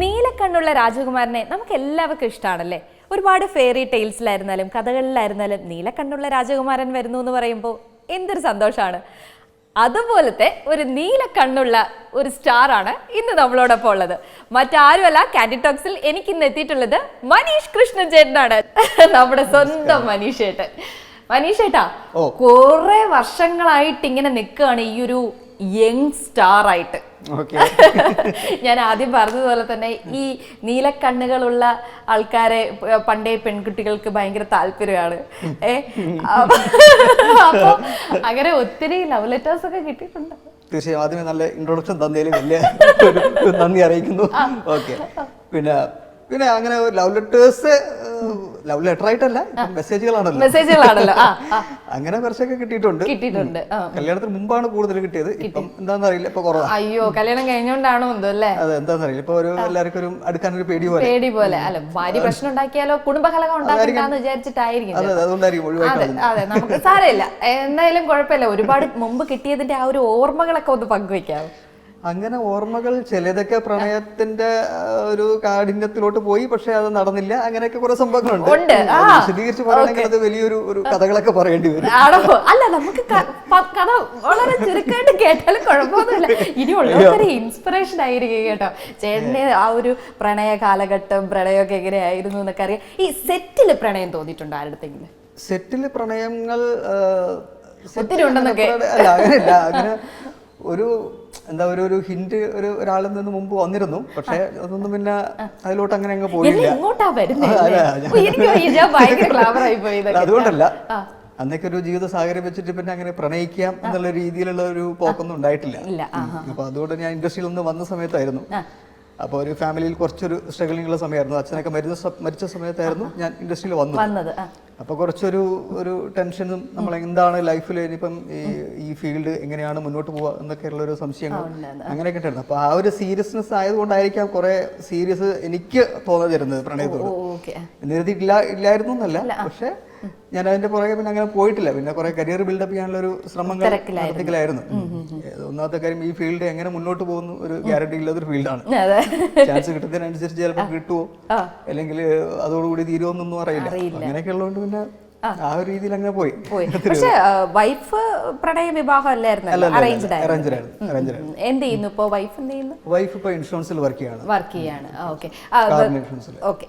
നീലക്കണ്ണുള്ള രാജകുമാരനെ നമുക്ക് എല്ലാവർക്കും ഇഷ്ടമാണല്ലേ. ഒരുപാട് ഫെയറി ടെയിൽസിലായിരുന്നാലും കഥകളിലായിരുന്നാലും നീലക്കണ്ണുള്ള രാജകുമാരൻ വരുന്നു എന്ന് പറയുമ്പോൾ എന്തൊരു സന്തോഷമാണ്. അതുപോലത്തെ ഒരു നീലക്കണ്ണുള്ള ഒരു സ്റ്റാറാണ് ഇന്ന് നമ്മളോടൊപ്പം ഉള്ളത്. മറ്റാരുമല്ല, കാൻഡി ടോക്സിൽ എനിക്ക് ഇന്ന് എത്തിയിട്ടുള്ളത് മനീഷ് കൃഷ്ണൻ ചേട്ടനാണ്. നമ്മുടെ സ്വന്തം മനീഷ് ചേട്ടൻ. മനീഷ് ചേട്ടാ, കുറെ വർഷങ്ങളായിട്ട് ഇങ്ങനെ നിൽക്കുകയാണ് ഈ ഒരു യങ് സ്റ്റാർ ആയിട്ട്. ഞാൻ ആദ്യം പറഞ്ഞതുപോലെ തന്നെ ഈ നീലക്കണ്ണുകളുള്ള ആൾക്കാരെ പണ്ടേ പെൺകുട്ടികൾക്ക് ഭയങ്കര താല്പര്യമാണ്. അപ്പൊ അങ്ങനെ ഒത്തിരി ലവ് ലെറ്റേഴ്സ് ഒക്കെ കിട്ടിയിട്ടുണ്ട്. തീർച്ചയായും ആദ്യമേ നല്ല ഇൻട്രൊഡക്ഷൻ തന്നതിൽ വലിയ നന്ദി അറിയിക്കുന്നു. ഓക്കെ, പിന്നെ അങ്ങനെ ലവ് ലെറ്റേഴ്സ് ലവ് ലെറ്റർ ആയിട്ടല്ല, മെസ്സേജുകളാണല്ലോ. അങ്ങനെ കുറച്ചൊക്കെ കിട്ടിയിട്ടുണ്ട്. കല്യാണത്തിന് മുമ്പാണ് കൂടുതൽ കിട്ടിയത്. ഇപ്പം എന്താണെന്ന് അറിയില്ല, ഇപ്പൊ കുറവാ. അയ്യോ, കല്യാണം കഴിഞ്ഞോണ്ടാണോ എന്തോ അല്ലേ? അതെ, എന്താണെന്ന് അറിയില്ല. ഇപ്പൊ എല്ലാവർക്കും ഒരു അടുക്കാനൊരു പേടി പോലെ. അല്ല, ഭാര്യ പ്രശ്നം ഉണ്ടാക്കിയാലോ കുടുംബകലകം ഉണ്ടാക്കണ്ടെന്ന് വിചാരിച്ചിട്ടായിരിക്കും. അതുകൊണ്ടായിരിക്കും ഒഴിവാക്കുന്നത്. അതെ, നമുക്ക് സാരമില്ല, എന്തായാലും കുഴപ്പമില്ല. ഒരുപാട് മുമ്പ് കിട്ടിയതിന്റെ ആ ഒരു ഓർമ്മകളൊക്കെ ഒന്ന് പങ്കുവെക്കാം. അങ്ങനെ ഓർമ്മകൾ ചിലതൊക്കെ പ്രണയത്തിന്റെ ഒരു കാഠിന്യത്തിലോട്ട് പോയി, പക്ഷെ അത് നടന്നില്ല. അങ്ങനെയൊക്കെ കുറെ സംഭവങ്ങളുണ്ട്. വിശദീകരിച്ച് പറയുകയാണെങ്കിൽ അത് വലിയൊരു കഥകളൊക്കെ പറയേണ്ടി വരും. അല്ല, നമുക്ക് കഥ വളരെ ചുരുക്കമായിട്ട് കേട്ടാലും കുഴപ്പമൊന്നുമില്ല. ഇനിയുള്ളവരെ ഇൻസ്പിറേഷൻ ആയിരിക്കും കേട്ടോ. ചേട്ടന് ആ ഒരു പ്രണയ കാലഘട്ടം, പ്രണയമൊക്കെ എങ്ങനെയായിരുന്നു എന്നൊക്കെ അറിയാം. ഈ സെറ്റില് പ്രണയം തോന്നിയിട്ടുണ്ടോ ആരുടെങ്കിലും? സെറ്റില് പ്രണയങ്ങൾ ഒത്തിരി ഉണ്ടെന്നൊക്കെ? അല്ല, അങ്ങനെയല്ല. അങ്ങനെ ഒരു ഹിന്റ് ഒരാളിൽ നിന്ന് മുമ്പ് വന്നിരുന്നു, പക്ഷെ അതൊന്നും പിന്നെ അതിലോട്ട് അങ്ങനെ അങ്ങ് പോയില്ല. അതുകൊണ്ടല്ല, അന്നൊക്കെ ഒരു ജീവിത സാഹചര്യം വെച്ചിട്ട് പിന്നെ അങ്ങനെ പ്രണയിക്കാം എന്നുള്ള രീതിയിലുള്ള ഒരു പോക്കൊന്നും ഉണ്ടായിട്ടില്ല. അപ്പൊ അതുകൊണ്ട് ഞാൻ ഇൻഡസ്ട്രിയിൽ നിന്ന് വന്ന സമയത്തായിരുന്നു. അപ്പോൾ ഒരു ഫാമിലിയിൽ കുറച്ചൊരു സ്ട്രഗിളിംഗ് ഉള്ള സമയമായിരുന്നു. അച്ഛനൊക്കെ മരിച്ച സമയത്തായിരുന്നു ഞാൻ ഇൻഡസ്ട്രിയിൽ വന്നത്. അപ്പോൾ കുറച്ചൊരു ടെൻഷനും, നമ്മൾ എന്താണ് ലൈഫിൽ ഇനിയിപ്പം ഈ ഫീൽഡ് എങ്ങനെയാണ് മുന്നോട്ട് പോവുക എന്നൊക്കെയുള്ള ഒരു സംശയങ്ങൾ അങ്ങനെയൊക്കെ ഉണ്ടായിരുന്നു. അപ്പോൾ ആ ഒരു സീരിയസ്നെസ് ആയതുകൊണ്ടായിരിക്കാം കുറെ സീരിയസ് എനിക്ക് തോന്നാതിരുന്നത് പ്രണയത്തോട്. ഇല്ലായിരുന്നു എന്നല്ല, പക്ഷെ ഞാൻ അതിന്റെ പുറകെ പിന്നെ അങ്ങനെ പോയിട്ടില്ല. പിന്നെ കുറെ കരിയർ ബിൽഡപ്പ് ചെയ്യാനുള്ള ഒരു ശ്രമങ്ങൾ നടത്തിക്കലായിരുന്നു. ഒന്നാമത്തെ കാര്യം, ഈ ഫീൽഡ് എങ്ങനെ മുന്നോട്ട് പോകുന്നു ഒരു ഗ്യാരണ്ടി ഇല്ലാത്തൊരു ഫീൽഡാണ്. ചാൻസ് കിട്ടുന്നതിനനുസരിച്ച് ചിലപ്പോൾ കിട്ടുമോ അല്ലെങ്കിൽ അതോടുകൂടി തീരുമോന്നൊന്നും അറിയില്ല. അങ്ങനെയൊക്കെ ഉള്ളതുകൊണ്ട് പിന്നെ ആ ഒരു രീതിയിൽ അങ്ങനെ പോയി. പക്ഷേ വൈഫ് പ്രണയ വിവാഹം അല്ലായിരുന്നു, അറേഞ്ച്ഡ് ആയിരുന്നു. എന്ത് ചെയ്യുന്നു ഇപ്പോ വൈഫ്? എന്ത് ചെയ്യുന്നു? വൈഫ് ഇപ്പൊ ഇൻഷുറൻസിൽ വർക്ക് ചെയ്യാണ്. ഓക്കെ.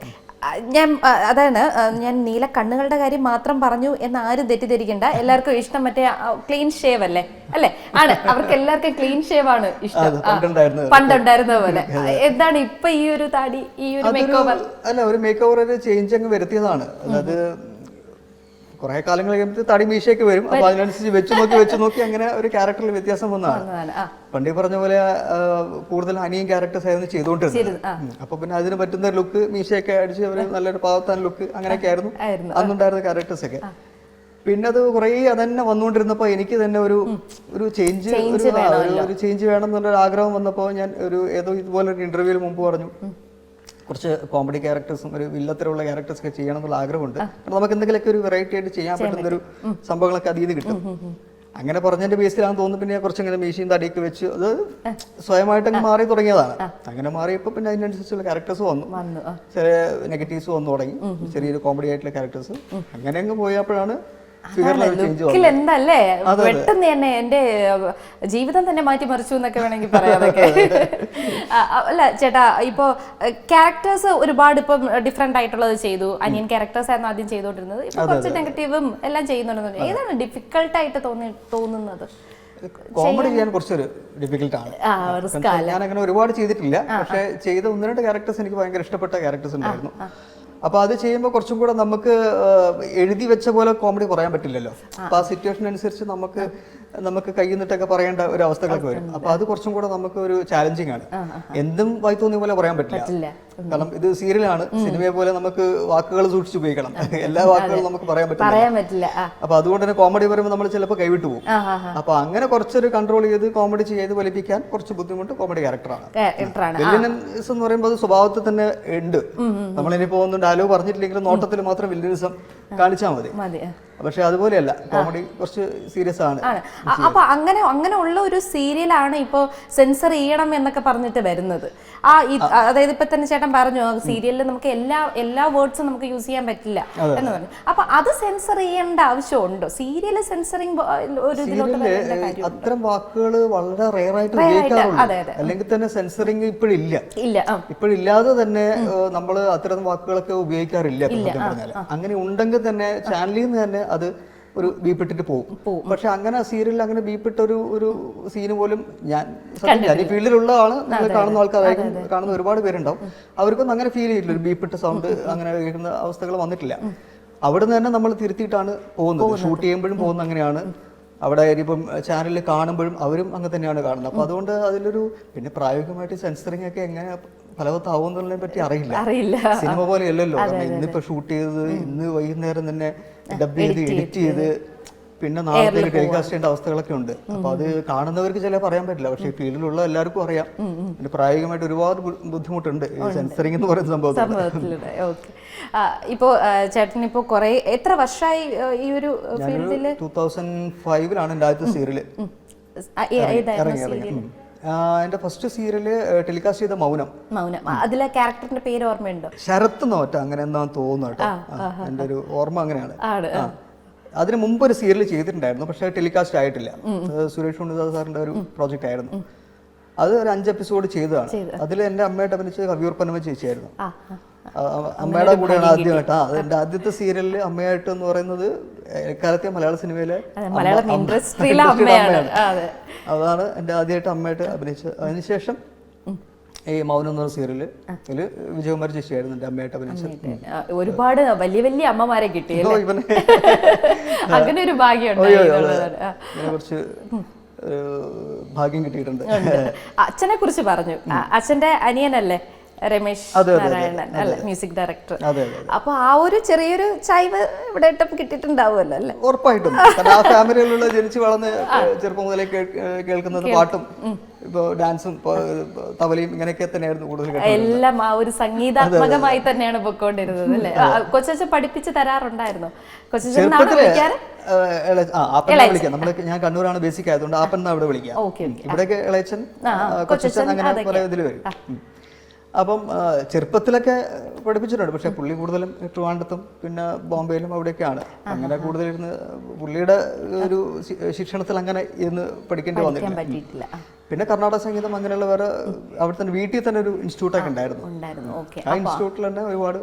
ഞാൻ നീല കണ്ണുകളുടെ കാര്യം മാത്രം പറഞ്ഞു എന്ന് ആരും തെറ്റിദ്ധരിക്കണ്ട. എല്ലാവർക്കും ഇഷ്ടം മറ്റേ ക്ലീൻ ഷേവ് അല്ലേ? ആണ്, അവർക്ക് എല്ലാവർക്കും ക്ലീൻ ഷേവ് ആണ് ഇഷ്ടം, പണ്ടുണ്ടായിരുന്ന പോലെ. എന്താണ് ഇപ്പൊ ഈ ഒരു താടി, ഈ ഒരു മേക്ക് ഓവർ? അല്ല, ഒരു മേക്ക് ഓവർ ചേഞ്ച് അങ്ങ് വരുത്തിയതാണ്. അതായത് കുറെ കാലങ്ങൾ കഴിയുമ്പോൾ തടി മീശയൊക്കെ വരും. അപ്പൊ അതിനനുസരിച്ച് വെച്ച് നോക്കി അങ്ങനെ ഒരു ക്യാരക്ടറിൽ വ്യത്യാസം വന്നതാണ്. പണ്ടേ പറഞ്ഞ പോലെ കൂടുതൽ അനിയൻ ക്യാരക്ടേഴ്സ് ആയിരുന്നു ചെയ്തുകൊണ്ടിരുന്നത്. അപ്പൊ പിന്നെ അതിന് പറ്റുന്ന ലുക്ക്, മീശയൊക്കെ അടിച്ച് ഒരു നല്ലൊരു പാവത്താൻ ലുക്ക്, അങ്ങനെയൊക്കെ ആയിരുന്നു അന്നുണ്ടായിരുന്ന ക്യാരക്ടേഴ്സ് ഒക്കെ. പിന്നെ അത് കുറേ അതന്നെ വന്നുകൊണ്ടിരുന്നപ്പോ എനിക്ക് തന്നെ ഒരു ചേഞ്ച് വേണം എന്നുള്ളൊരു ആഗ്രഹം വന്നപ്പോൾ ഞാൻ ഏതോ ഇതുപോലൊരു ഇന്റർവ്യൂവിൽ മുമ്പ് പറഞ്ഞു, കുറച്ച് കോമഡി ക്യാരക്ടേഴ്സും ഒരു വില്ലത്തരമുള്ള ക്യാരക്ടേഴ്സ് ഒക്കെ ചെയ്യണം എന്നുള്ള ആഗ്രഹമുണ്ട്. നമുക്ക് എന്തെങ്കിലുമൊക്കെ ഒരു വെറൈറ്റി ആയിട്ട് ചെയ്യാൻ പറ്റുന്ന ഒരു സംഭവങ്ങളൊക്കെ അതിൽ നിന്ന് കിട്ടും. അങ്ങനെ പറഞ്ഞതിന്റെ ബേസിലാണെന്ന് തോന്നുന്നു. പിന്നെ കുറച്ചിങ്ങനെ മീശയും തടിയൊക്കെ വെച്ച് അത് സ്വയമായിട്ടങ്ങ് മാറി തുടങ്ങിയതാണ്. അങ്ങനെ മാറിയപ്പോൾ പിന്നെ അതിനനുസരിച്ചുള്ള ക്യാരക്ടേഴ്സ് വന്നു, ചെറിയ നെഗറ്റീവ്സ് വന്നു തുടങ്ങി, ചെറിയൊരു കോമഡി ആയിട്ടുള്ള ക്യാരക്ടേഴ്സ്. അങ്ങനെ അങ്ങ് പോയപ്പോഴാണ് എന്തല്ലേ പെട്ടെന്ന് തന്നെ എന്റെ ജീവിതം തന്നെ മാറ്റിമറിച്ചു എന്നൊക്കെ വേണമെങ്കിൽ പറയാതൊക്കെ. അല്ല ചേട്ടാ, ഇപ്പോ ക്യാരക്ടേഴ്സ് ഒരുപാട് ഇപ്പം ഡിഫറെന്റ് ആയിട്ടുള്ളത് ചെയ്തു. അനിയൻ ക്യാരക്ടേഴ്സ് ആയിരുന്നു ആദ്യം ചെയ്തോണ്ടിരുന്നത്. ഇപ്പൊ കുറച്ച് നെഗറ്റീവും എല്ലാം ചെയ്യുന്നുണ്ടെന്ന്. ഏതാണ് ഡിഫിക്കൽട്ട് ആയിട്ട് തോന്നുന്നത്? കോമഡി ചെയ്യാൻ കുറച്ചൊരു ഡിഫിക്കൽട്ടാണ്. ഞാൻ അങ്ങനെ ഒരുപാട് ചെയ്തിട്ടില്ല, പക്ഷെ ചെയ്ത 1-2 ക്യാരക്ടേഴ്സ് എനിക്ക് ഭയങ്കര ഇഷ്ടപ്പെട്ട ക്യാരക്ടേഴ്സ് ഉണ്ടായിരുന്നു. അപ്പൊ അത് ചെയ്യുമ്പോൾ കുറച്ചും കൂടെ നമുക്ക് എഴുതി വെച്ച പോലെ കോമഡി പറയാൻ പറ്റില്ലല്ലോ. അപ്പൊ ആ സിറ്റുവേഷൻ അനുസരിച്ച് നമുക്ക് കയ്യിൽ നിന്നിട്ടൊക്കെ പറയേണ്ട ഒരു അവസ്ഥകളൊക്കെ വരും. അപ്പൊ അത് കുറച്ചും കൂടെ നമുക്ക് ഒരു ചാലഞ്ചിങ് ആണ്. എന്തും വായി തോന്നിയ പോലെ പറയാൻ പറ്റില്ല. കാരണം ഇത് സീരിയലാണ്, സിനിമയെ പോലെ നമുക്ക് വാക്കുകൾ സൂക്ഷിച്ച് ഉപയോഗിക്കണം. എല്ലാ വാക്കുകളും നമുക്ക് പറയാൻ പറ്റില്ല. അപ്പൊ അതുകൊണ്ട് തന്നെ കോമഡി പറയുമ്പോൾ നമ്മൾ ചിലപ്പോൾ കൈവിട്ടു പോകും. അപ്പൊ അങ്ങനെ കുറച്ചൊരു കൺട്രോൾ ചെയ്ത് കോമഡി ചെയ്ത് വലിപ്പിക്കാൻ കുറച്ച് ബുദ്ധിമുട്ട് കോമഡി ക്യാരക്ടറാണ്. വില്ലനസ് എന്ന് പറയുമ്പോൾ അത് സ്വഭാവത്തിൽ തന്നെ ഉണ്ട്. നമ്മളിനി പോകുന്നുണ്ട് ഡയലോഗ് പറഞ്ഞിട്ടില്ലെങ്കിലും നോട്ടത്തിൽ മാത്രം വില്ലനിസം കാണിച്ചാൽ മതി. പക്ഷെ അതുപോലെയല്ല, കോമഡി കുറച്ച് സീരിയസ് ആണ്. അപ്പൊ അങ്ങനെ ഉള്ള ഒരു സീരിയലാണ് ഇപ്പൊ സെൻസർ ചെയ്യണം എന്നൊക്കെ പറഞ്ഞിട്ട് വരുന്നത്. അതായത് ഇപ്പൊ തന്നെ ചേട്ടൻ പറഞ്ഞു സീരിയലിൽ നമുക്ക് എല്ലാ വേർഡ്സും നമുക്ക് യൂസ് ചെയ്യാൻ പറ്റില്ല എന്ന് പറഞ്ഞു. അപ്പൊ അത് സെൻസർ ചെയ്യേണ്ട ആവശ്യമുണ്ടോ? സീരിയല് സെൻസറിങ് ഒരു അത്തരം വാക്കുകൾ വളരെ റെയർ ആയിട്ട് ഉപയോഗിക്കാറുള്ളൂ. അല്ലെങ്കിൽ തന്നെ സെൻസറിങ് ഇപ്പോഴില്ലാതെ തന്നെ നമ്മൾ അത്തരം വാക്കുകളൊക്കെ ഉപയോഗിക്കാറില്ല. അങ്ങനെ ഉണ്ടെങ്കിൽ തന്നെ ചാനലിൽ നിന്ന് തന്നെ അത് ഒരു ബീപ്പിട്ടിട്ട് പോകും. പക്ഷെ അങ്ങനെ സീരിയലിൽ അങ്ങനെ ബീപ്പിട്ട ഒരു സീന് പോലും ഞാൻ ഈ ഫീൽഡിലുള്ള ആള് നമ്മൾ കാണുന്ന ആൾക്കാരായിരിക്കും, കാണുന്ന ഒരുപാട് പേരുണ്ടാവും, അവർക്കൊന്നും അങ്ങനെ ഫീൽ ചെയ്തില്ല. ഒരു ബീപ്പിട്ട സൗണ്ട് അങ്ങനെ കേൾക്കുന്ന അവസ്ഥകൾ വന്നിട്ടില്ല. അവിടെ നിന്ന് തന്നെ നമ്മൾ തിരുത്തിയിട്ടാണ് പോകുന്നത്. ഷൂട്ട് ചെയ്യുമ്പോഴും പോകുന്നത് അങ്ങനെയാണ്. അവിടെ ഇപ്പം ചാനലിൽ കാണുമ്പോഴും അവരും അങ്ങനെ തന്നെയാണ് കാണുന്നത്. അപ്പൊ അതുകൊണ്ട് അതിലൊരു പിന്നെ പ്രായോഗികമായിട്ട് സെൻസറിങ് ഒക്കെ എങ്ങനെ ഫലവത്താവും എന്നുള്ളതിനെ പറ്റി അറിയില്ല. സിനിമ പോലെ അല്ലല്ലോ. ഇന്നിപ്പോ ഷൂട്ട് ചെയ്തത് ഇന്ന് വൈകുന്നേരം തന്നെ ഡബ് ചെയ്ത് എഡിറ്റ് ചെയ്ത് പിന്നെ നാളത്തേക്ക് ടെലികാസ്റ്റ് ചെയ്യേണ്ട അവസ്ഥകളൊക്കെ ഉണ്ട്. അപ്പൊ അത് കാണുന്നവർക്ക് ചില പറയാൻ പറ്റില്ല, പക്ഷെ ഫീൽഡിലുള്ള എല്ലാവർക്കും അറിയാം. പിന്നെ പ്രായോഗികമായിട്ട് ഒരുപാട് ബുദ്ധിമുട്ടുണ്ട് സെൻസറിങ് എന്ന് പറയുന്ന സംഭവത്തിൽ. ഇപ്പോ ചേട്ടൻ ഇപ്പോ എത്ര വർഷമായി ഈ ഒരു ഫീൽഡില്? 2005 എന്റെ ആദ്യത്തെ സീരിയല് ഇറങ്ങി. എന്റെ ഫസ്റ്റ് സീരിയല് ടെലികാസ്റ്റ് ചെയ്ത മൗനം. അതിലെ ക്യാരക്ടറിന്റെ പേര് ഓർമ്മയുണ്ടോ? ശരത്ത് നോറ്റ അങ്ങനെ എന്താ തോന്നുന്നു കേട്ടോ. എന്റെ ഒരു ഓർമ്മ അങ്ങനെയാണ്. അതിന് മുമ്പ് ഒരു സീരിയൽ ചെയ്തിട്ടുണ്ടായിരുന്നു, പക്ഷെ ടെലികാസ്റ്റ് ആയിട്ടില്ല. സുരേഷ് ഉണ്ണിദാസ് സാറിന്റെ ഒരു പ്രോജക്റ്റ് ആയിരുന്നു. അത് ഒരു 5 എപ്പിസോഡ് ചെയ്തതാണ്. അതിൽ എന്റെ അമ്മയായിട്ട് അഭിനയിച്ച കവിയൂർ പൊന്നമ്മ ചേച്ചിയായിരുന്നു. അമ്മയുടെ കൂടെയാണ് ആദ്യമായിട്ട്. എന്റെ ആദ്യത്തെ സീരിയലിൽ അമ്മയായിട്ട് എന്ന് പറയുന്നത് എക്കാലത്തെ മലയാള സിനിമയിലെ അമ്മയാണ്. അതാണ് എന്റെ ആദ്യമായിട്ട് അമ്മയായിട്ട് അഭിനയിച്ചത്. അതിനുശേഷം ഈ മൗനം എന്ന് പറഞ്ഞ സീരിയല് ഇതില് വിജയകുമാരി ചേച്ചിയായിരുന്നു എന്റെ അമ്മയായിട്ട് അഭിനയിച്ചത്. ഒരുപാട് വലിയ വലിയ അമ്മമാരെ കിട്ടി. അങ്ങനെ ഒരു ഭാഗ്യം കുറച്ച് ഭാഗ്യം കിട്ടിയിട്ടുണ്ട്. അച്ഛനെ കുറിച്ച് പറഞ്ഞു. അച്ഛന്റെ അനിയനല്ലേ രമേശ് നാരായണൻ അല്ലെ, മ്യൂസിക് ഡയറക്ടർ. അപ്പൊ ആ ഒരു ചെറിയൊരു ചായ്വ് ഇവിടെ കിട്ടിയിട്ടുണ്ടാവുമല്ലോ അല്ലെ? ഉറപ്പായിട്ടും. ആ ഫാമിലിയിലുള്ള ജനിച്ചു വളർന്ന് ചെറുപ്പം മുതലേ കേൾക്കുന്നത് പാട്ടും ഇപ്പൊ ഡാൻസും തബലയും ഇങ്ങനെയൊക്കെ തന്നെയായിരുന്നു കൂടുതൽ. എല്ലാം ആ ഒരു സംഗീതാത്മകമായി തന്നെയാണ് പൊക്കോണ്ടിരുന്നത് അല്ലെ? കൊച്ചച്ഛൻ പഠിപ്പിച്ച് തരാറുണ്ടായിരുന്നോ? കൊച്ചച്ഛൻ ആപ്പനെ വിളിക്കാം. നമ്മള് ഞാൻ കണ്ണൂരാണ് ബേസിക് ആയതുകൊണ്ട് ആപ്പൻ അവിടെ വിളിക്കാം. ഇവിടെയൊക്കെ ഇളയച്ചൻ കൊച്ചച്ഛൻ അങ്ങനെ പല ഇതിൽ വരും. അപ്പം ചെറുപ്പത്തിലൊക്കെ പഠിപ്പിച്ചിട്ടുണ്ട്. പക്ഷെ പുള്ളി കൂടുതലും ട്രിവാൻഡ്രത്തും പിന്നെ ബോംബെയിലും അവിടെയൊക്കെയാണ്. അങ്ങനെ കൂടുതലിരുന്ന് പുള്ളിയുടെ ഒരു ശിക്ഷണത്തിൽ അങ്ങനെ ഇരുന്ന് പഠിക്കേണ്ടി വന്നിട്ടില്ല. പിന്നെ കർണാടക സംഗീതം അങ്ങനെയുള്ള വേറെ അവിടെ തന്നെ വീട്ടിൽ തന്നെ ഒരു ഇൻസ്റ്റിറ്റ്യൂട്ടൊക്കെ ഉണ്ടായിരുന്നു. ആ ഇൻസ്റ്റിറ്റ്യൂട്ടിൽ തന്നെ ഒരുപാട്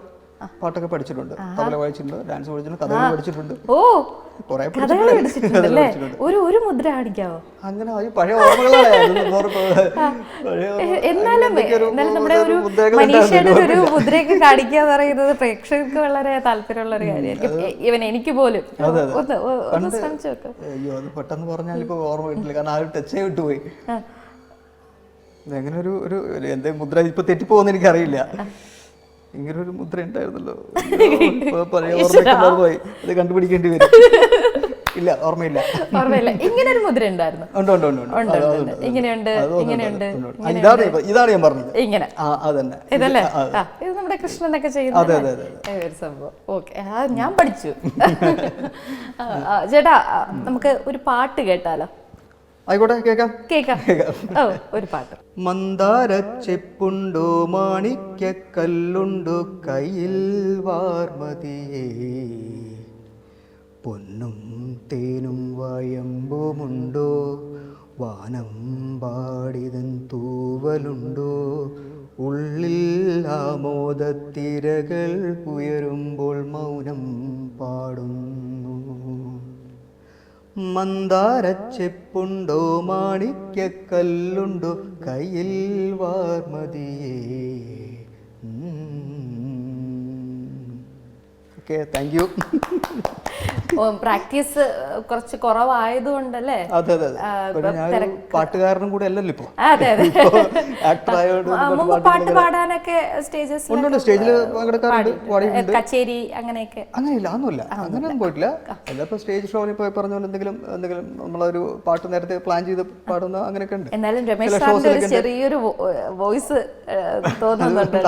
പാട്ടൊക്കെ പഠിച്ചിട്ടുണ്ട്. തബല വായിച്ചിട്ടുണ്ട്, ഡാൻസ് പഠിച്ചിട്ടുണ്ട്, കഥകളി പഠിച്ചിട്ടുണ്ട്. ഒരു മുദ്ര കാണിക്കാവോ? അങ്ങനെ പഴയ ഓർമ്മകളാണ്. എന്നാലും നമ്മുടെ ഒരു മനുഷ്യയുടെ ഒരു മുദ്രയൊക്കെ കാണിക്കുക എന്ന് പറയുന്നത് പ്രേക്ഷകർക്ക് വളരെ താല്പര്യമുള്ള ഒരു കാര്യമായിരിക്കും. എനിക്ക് പോലും ഒന്ന് ശ്രമിച്ചു നോക്കാം. അയ്യോ, അത് പെട്ടെന്ന് പറഞ്ഞാൽ ഇപ്പൊ ഓർമ്മ കിട്ടില്ല, കാരണം ആ ഒരു ടച്ചേ വിട്ടുപോയി. എങ്ങനെ ഒരു എന്താ മുദ്ര ഇപ്പൊ തെറ്റിപ്പോന്ന് എനിക്കറിയില്ല. ഇങ്ങനെ ഒരു മുദ്ര ഉണ്ടായിരുന്നല്ലോ, പഴയ ഓർമ്മ പോയി. അത് കണ്ടുപിടിക്കേണ്ടി വരും. ഇല്ല, ഓർമ്മയില്ല. ഇങ്ങനെ ഒരു മുദ്ര ഉണ്ടായിരുന്നു. ഇതാണ് ഞാൻ പറഞ്ഞത്. ഇങ്ങനെ ഇതല്ലേ? ഇത് നമ്മുടെ കൃഷ്ണനൊക്കെ ചെയ്യുന്ന സംഭവം. ഓക്കെ, ഞാൻ പഠിച്ചു. ചേട്ടാ, നമുക്ക് ഒരു പാട്ട് കേട്ടാലോ? ആയിക്കോട്ടെ, കേൾക്കാം. ഒരു പാട്ട്. മന്ദാരച്ചെപ്പുണ്ടോ മാണിക്യക്കല്ലുണ്ടോ കയ്യിൽ വാർമതിയേ, പൊന്നും തേനും വയമ്പുമുണ്ടോ, വാനം പാടിതൻ തൂവലുണ്ടോ, ഉള്ളിൽ ആമോദത്തിരകൾ ഉയരുമ്പോൾ മൗനം പാടുന്നു. മന്ദാരച്ചെപ്പുണ്ടോ മാണിക്യക്കല്ലുണ്ടോ കയ്യിൽ വാർമതിയേ. Okay, thank you. പ്രാക്ടീസ് കുറച്ച് കുറവായതുകൊണ്ടല്ലേ? അതെ അതെ, പാട്ടുകാരനും കൂടെ അല്ലല്ലോ ഇപ്പൊ. മുമ്പ് പാട്ട് പാടാനൊക്കെ സ്റ്റേജിൽ പങ്കെടുക്കാറുണ്ട്, കച്ചേരി അങ്ങനെയൊക്കെ? അങ്ങനെയില്ല, ഒന്നുമില്ല, അങ്ങനെയൊന്നും പോയിട്ടില്ല. എല്ലാപ്പോ സ്റ്റേജ് ഷോയിൽ പോയി പറഞ്ഞ പോലെ എന്തെങ്കിലും നമ്മളൊരു പാട്ട് നേരത്തെ പ്ലാൻ ചെയ്ത് പാടുന്ന അങ്ങനെയൊക്കെ ഉണ്ട്. എന്നാലും രമേശ് സാറിന്റെ ഒരു ചെറിയൊരു വോയിസ് തോന്നുന്നുണ്ട്,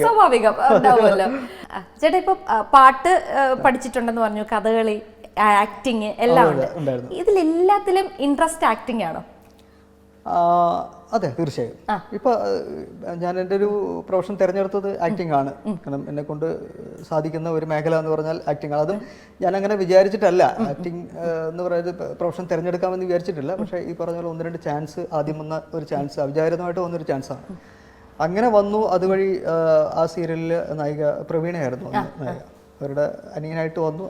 സ്വാഭാവികം ഉണ്ടാവുമല്ലോ. ചേട്ടാ, ഇപ്പൊ പാട്ട് പഠിച്ചിട്ടുണ്ടെന്ന് പറഞ്ഞു, കഥകളി ആക്ടിങ് എല്ലാം ഉണ്ട്. ഉണ്ടായിരുന്നു. ഇതിലെല്ലാത്തിലും ഇൻട്രസ്റ്റ് ആക്ടിങ് ആണോ? അതെ, തീർച്ചയായും. ഇപ്പൊ ഞാൻ എൻ്റെ ഒരു പ്രൊഫഷൻ തിരഞ്ഞെടുത്തത് ആക്ടിംഗ് ആണ്. കാരണം എന്നെ കൊണ്ട് സാധിക്കുന്ന ഒരു മേഖല എന്ന് പറഞ്ഞാൽ ആക്ടിംഗ് ആണ്. അതും ഞാൻ അങ്ങനെ വിചാരിച്ചിട്ടല്ല ആക്ടിംഗ് എന്ന് പറയുന്നത് പ്രൊഫഷൻ തിരഞ്ഞെടുക്കാമെന്ന് വിചാരിച്ചിട്ടില്ല. പക്ഷേ ഈ പറഞ്ഞ പോലെ 1-2 ചാൻസ്, ആദ്യം വന്ന ഒരു ചാൻസ്, അവിചാരിതമായിട്ട് വന്നൊരു ചാൻസാണ്. അങ്ങനെ വന്നു. അതുവഴി ആ സീരിയലിൽ നായിക പ്രവീണയായിരുന്നു നായിക. അവരുടെ അനിയനായിട്ട് വന്നു,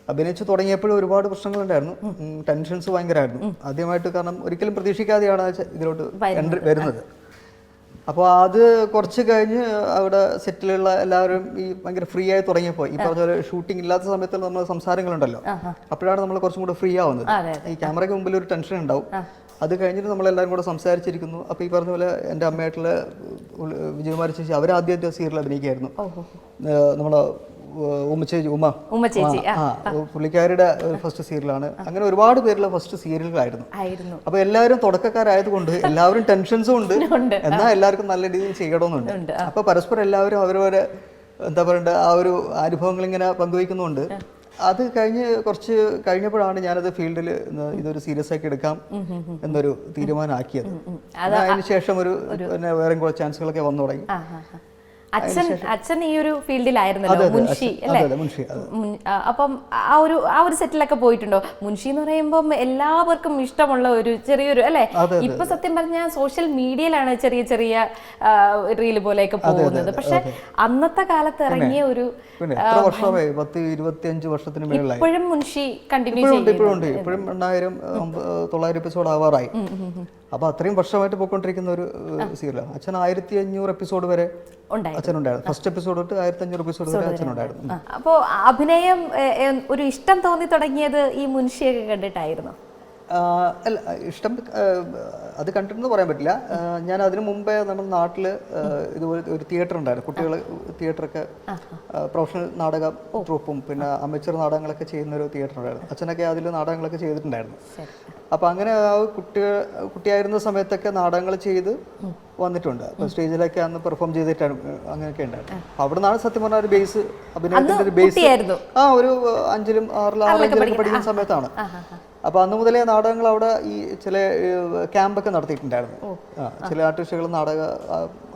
അഭിനയിച്ചു തുടങ്ങിയപ്പോഴും ഒരുപാട് പ്രശ്നങ്ങളുണ്ടായിരുന്നു. ടെൻഷൻസ് ഭയങ്കരമായിരുന്നു ആദ്യമായിട്ട്. കാരണം ഒരിക്കലും പ്രതീക്ഷിക്കാതെയാണ് ഇതിലോട്ട് വരുന്നത്. അപ്പോൾ അത് കുറച്ച് കഴിഞ്ഞ് അവിടെ സെറ്റിലുള്ള എല്ലാവരും ഈ ഭയങ്കര ഫ്രീ ആയി തുടങ്ങിയപ്പോൾ, ഈ പറഞ്ഞ പോലെ ഷൂട്ടിംഗ് ഇല്ലാത്ത സമയത്ത് നമ്മൾ സംസാരങ്ങളുണ്ടല്ലോ, അപ്പോഴാണ് നമ്മൾ കുറച്ചും കൂടെ ഫ്രീ ആവുന്നത്. ഈ ക്യാമറയ്ക്ക് മുമ്പിൽ ഒരു ടെൻഷൻ ഉണ്ടാവും. അത് കഴിഞ്ഞിട്ട് നമ്മളെല്ലാവരും കൂടെ സംസാരിച്ചിരിക്കുന്നു. അപ്പോൾ ഈ പറഞ്ഞ പോലെ എൻ്റെ അമ്മയായിട്ടുള്ള വിജയകുമാരി ചേച്ചി, അവരാദ്യമായിട്ട് സീരിയൽ അഭിനയിക്കായിരുന്നു. നമ്മളെ ഉമ്മ ചേച്ചി, പുള്ളിക്കാരുടെ ഫസ്റ്റ് സീരിയലാണ്. അങ്ങനെ ഒരുപാട് പേരുള്ള ഫസ്റ്റ് സീരിയലുകളായിരുന്നു. അപ്പൊ എല്ലാവരും തുടക്കക്കാരായതുകൊണ്ട് എല്ലാവരും ടെൻഷൻസും ഉണ്ട്, എന്നാൽ എല്ലാവർക്കും നല്ല രീതിയിൽ ചെയ്യണമെന്നുണ്ട്. അപ്പൊ പരസ്പരം എല്ലാവരും അവരവരെ എന്താ പറയണ്ട ആ ഒരു അനുഭവങ്ങൾ ഇങ്ങനെ പങ്കുവയ്ക്കുന്നുണ്ട്. അത് കുറച്ച് കഴിഞ്ഞപ്പോഴാണ് ഞാനത് ഫീൽഡിൽ ഇതൊരു സീരിയസ് ആക്കി എടുക്കാം എന്നൊരു തീരുമാനമാക്കിയത്. അതിനുശേഷം വേറെ കുറച്ച് ചാൻസുകളൊക്കെ വന്നു തുടങ്ങി. അച്ഛൻ ഈ ഒരു ഫീൽഡിലായിരുന്നല്ലോ, മുൻഷി അല്ലേ? അപ്പം ആ ഒരു സെറ്റിലൊക്കെ പോയിട്ടുണ്ടോ? മുൻഷി എന്ന് പറയുമ്പോൾ എല്ലാവർക്കും ഇഷ്ടമുള്ള ഒരു ചെറിയൊരു അല്ലെ. ഇപ്പൊ സത്യം പറഞ്ഞാൽ സോഷ്യൽ മീഡിയയിലാണ് ചെറിയ ചെറിയ റീല് പോലെയൊക്കെ പോകുന്നത്. പക്ഷെ അന്നത്തെ കാലത്ത് ഇറങ്ങിയ ഒരു വർഷമായി 10-25 വർഷത്തിന് മേളിലായി. ഇപ്പോഴും മുൻഷി കണ്ടിന്യൂ ചെയ്യുന്നുണ്ട്. ഇപ്പോഴും 800-900 എപ്പിസോഡ് ആവാറായി. അപ്പൊ അത്രയും വർഷമായിട്ട് പോയിക്കൊണ്ടിരിക്കുന്ന ഒരു സീരിയലാണ്. അച്ഛൻ 1500 എപ്പിസോഡ് വരെ അച്ഛനുണ്ടായിരുന്നു. ഫസ്റ്റ് എപ്പിസോഡ് തൊട്ട് 1500 എപ്പിസോഡ് വരെ അച്ഛനുണ്ടായിരുന്നു. അപ്പോ അഭിനയം ഒരു ഇഷ്ടം തോന്നി തുടങ്ങിയത് ഈ മുൻഷിയൊക്കെ കണ്ടിട്ടായിരുന്നു? അല്ല, ഇഷ്ടം അത് കണ്ടിട്ടെന്ന് പറയാൻ പറ്റില്ല. ഞാൻ അതിനു മുമ്പേ നമ്മുടെ നാട്ടിൽ ഇതുപോലെ ഒരു തിയേറ്റർ ഉണ്ടായിരുന്നു. കുട്ടികൾ തിയേറ്ററൊക്കെ പ്രൊഫഷണൽ നാടക ട്രൂപ്പും പിന്നെ അമേച്ചർ നാടകങ്ങളൊക്കെ ചെയ്യുന്ന ഒരു തിയേറ്റർ ഉണ്ടായിരുന്നു. അച്ഛനൊക്കെ അതിൽ നാടകങ്ങളൊക്കെ ചെയ്തിട്ടുണ്ടായിരുന്നു. അപ്പോൾ അങ്ങനെ ആ കുട്ടിയായിരുന്ന സമയത്തൊക്കെ നാടകങ്ങൾ ചെയ്ത് വന്നിട്ടുണ്ട്. അപ്പോൾ സ്റ്റേജിലൊക്കെ അന്ന് പെർഫോം ചെയ്തിട്ടാണ് അങ്ങനെയൊക്കെ ഉണ്ടായിരുന്നു. അവിടെ നിന്നാണ് സത്യം പറഞ്ഞ ഒരു ബേസ്, അഭിനയത്തിൻ്റെ ഒരു ബേസ് ഒരു 5-ലും 6-ലും 6-ലും പഠിക്കുന്ന സമയത്താണ്. അപ്പോൾ അന്ന് മുതലേ നാടകങ്ങൾ അവിടെ ഈ ചില ക്യാമ്പൊക്കെ നടത്തിയിട്ടുണ്ടായിരുന്നു. ചില ആർട്ടിസ്റ്റുകൾ നാടക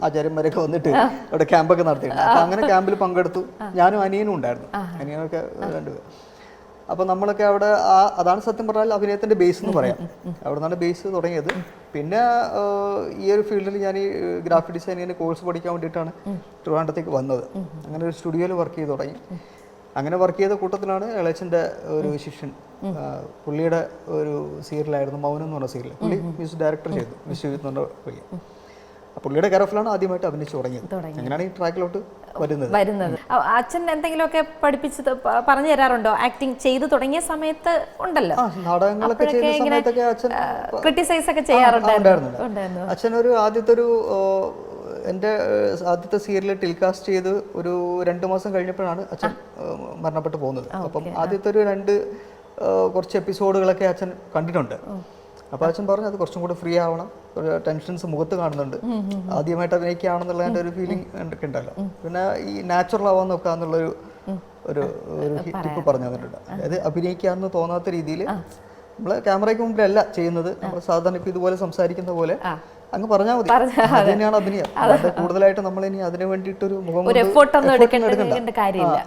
ആചാര്യന്മാരൊക്കെ വന്നിട്ട് അവിടെ ക്യാമ്പൊക്കെ നടത്തിയിട്ടുണ്ട്. അപ്പോൾ അങ്ങനെ ക്യാമ്പിൽ പങ്കെടുത്തു. ഞാനും അനിയനും ഉണ്ടായിരുന്നു. അനിയനൊക്കെ 2 പേർ. അപ്പോൾ നമ്മളൊക്കെ അവിടെ അതാണ് സത്യം പറഞ്ഞാൽ അഭിനയത്തിൻ്റെ ബേസ് എന്ന് പറയാം. അവിടെ നിന്നാണ് ബേസ് തുടങ്ങിയത്. പിന്നെ ഈ ഒരു ഫീൽഡിൽ ഞാൻ ഈ ഗ്രാഫിക് ഡിസൈനിങ്ങിന് കോഴ്സ് പഠിക്കാൻ വേണ്ടിയിട്ടാണ് ട്രിവാൻഡ്രത്തേക്ക് വന്നത്. അങ്ങനെ ഒരു സ്റ്റുഡിയോയിൽ വർക്ക് ചെയ്ത് തുടങ്ങി. അങ്ങനെ വർക്ക് ചെയ്ത കൂട്ടത്തിലാണ് ഇളയച്ചൻ്റെ ഒരു ശിഷ്യൻ, പുള്ളിയുടെ ഒരു സീരിയലായിരുന്നു മൗനം എന്ന് പറഞ്ഞ സീരിയൽ. പുള്ളി മ്യൂസിക് ഡയറക്ടർ ചെയ്തു, വിശ്വജിത്ത് എന്ന് പറഞ്ഞ പുള്ളി. പുള്ളിയുടെ കെയർഫിലാണ് ആദ്യമായിട്ട് അഭിനയിച്ചു തുടങ്ങിയത്. അങ്ങനെയാണ് ഈ ട്രാക്കിലോട്ട് വരുന്നത്. അച്ഛൻ എന്തെങ്കിലുമൊക്കെ പഠിപ്പിച്ചത് പറഞ്ഞു തരാറുണ്ടോ? ആക്ടിങ് ചെയ്തു തുടങ്ങിയ സമയത്ത് ഉണ്ടല്ലോ, നാടകങ്ങളൊക്കെ ചെയ്യുന്ന സമയത്തൊക്കെ അച്ഛൻ ക്രിട്ടിസൈസ് ഒക്കെ ചെയ്യാറുണ്ടായിരുന്നു. അച്ഛനൊരു എൻ്റെ ആദ്യത്തെ സീരിയൽ ടെലികാസ്റ്റ് ചെയ്ത് ഒരു 2 മാസം കഴിഞ്ഞപ്പോഴാണ് അച്ഛൻ മരണപ്പെട്ടു പോകുന്നത്. അപ്പം ആദ്യത്തെ ഒരു കുറച്ച് എപ്പിസോഡുകളൊക്കെ അച്ഛൻ കണ്ടിട്ടുണ്ട്. അപ്പോൾ അച്ഛൻ പറഞ്ഞു അത് കുറച്ചും കൂടെ ഫ്രീ ആവണം, ടെൻഷൻസ് മുഖത്ത് കാണുന്നുണ്ട്, ആദ്യമായിട്ട് അഭിനയിക്കുകയാണെന്നുള്ള എൻ്റെ ഒരു ഫീലിംഗ് ഒക്കെ ഉണ്ടല്ലോ. പിന്നെ ഈ നാച്ചുറൽ ആവാൻ നോക്കുക എന്നുള്ളൊരു ഒരു ടിപ്പ് പറഞ്ഞു തന്നിട്ടുണ്ട്. അതായത് അഭിനയിക്കാമെന്ന് തോന്നാത്ത രീതിയിൽ നമ്മൾ ക്യാമറയ്ക്ക് മുമ്പിലല്ല ചെയ്യുന്നത്, നമ്മൾ സാധാരണ ഇപ്പം ഇതുപോലെ സംസാരിക്കുന്ന പോലെ അങ്ങ് പറഞ്ഞാൽ മതി. അത് തന്നെയാണ് അഭിനയം. അതായത് കൂടുതലായിട്ട് നമ്മൾ ഇനി അതിനു വേണ്ടിയിട്ടൊരു മുഖം എടുക്കേണ്ട കാര്യമില്ല.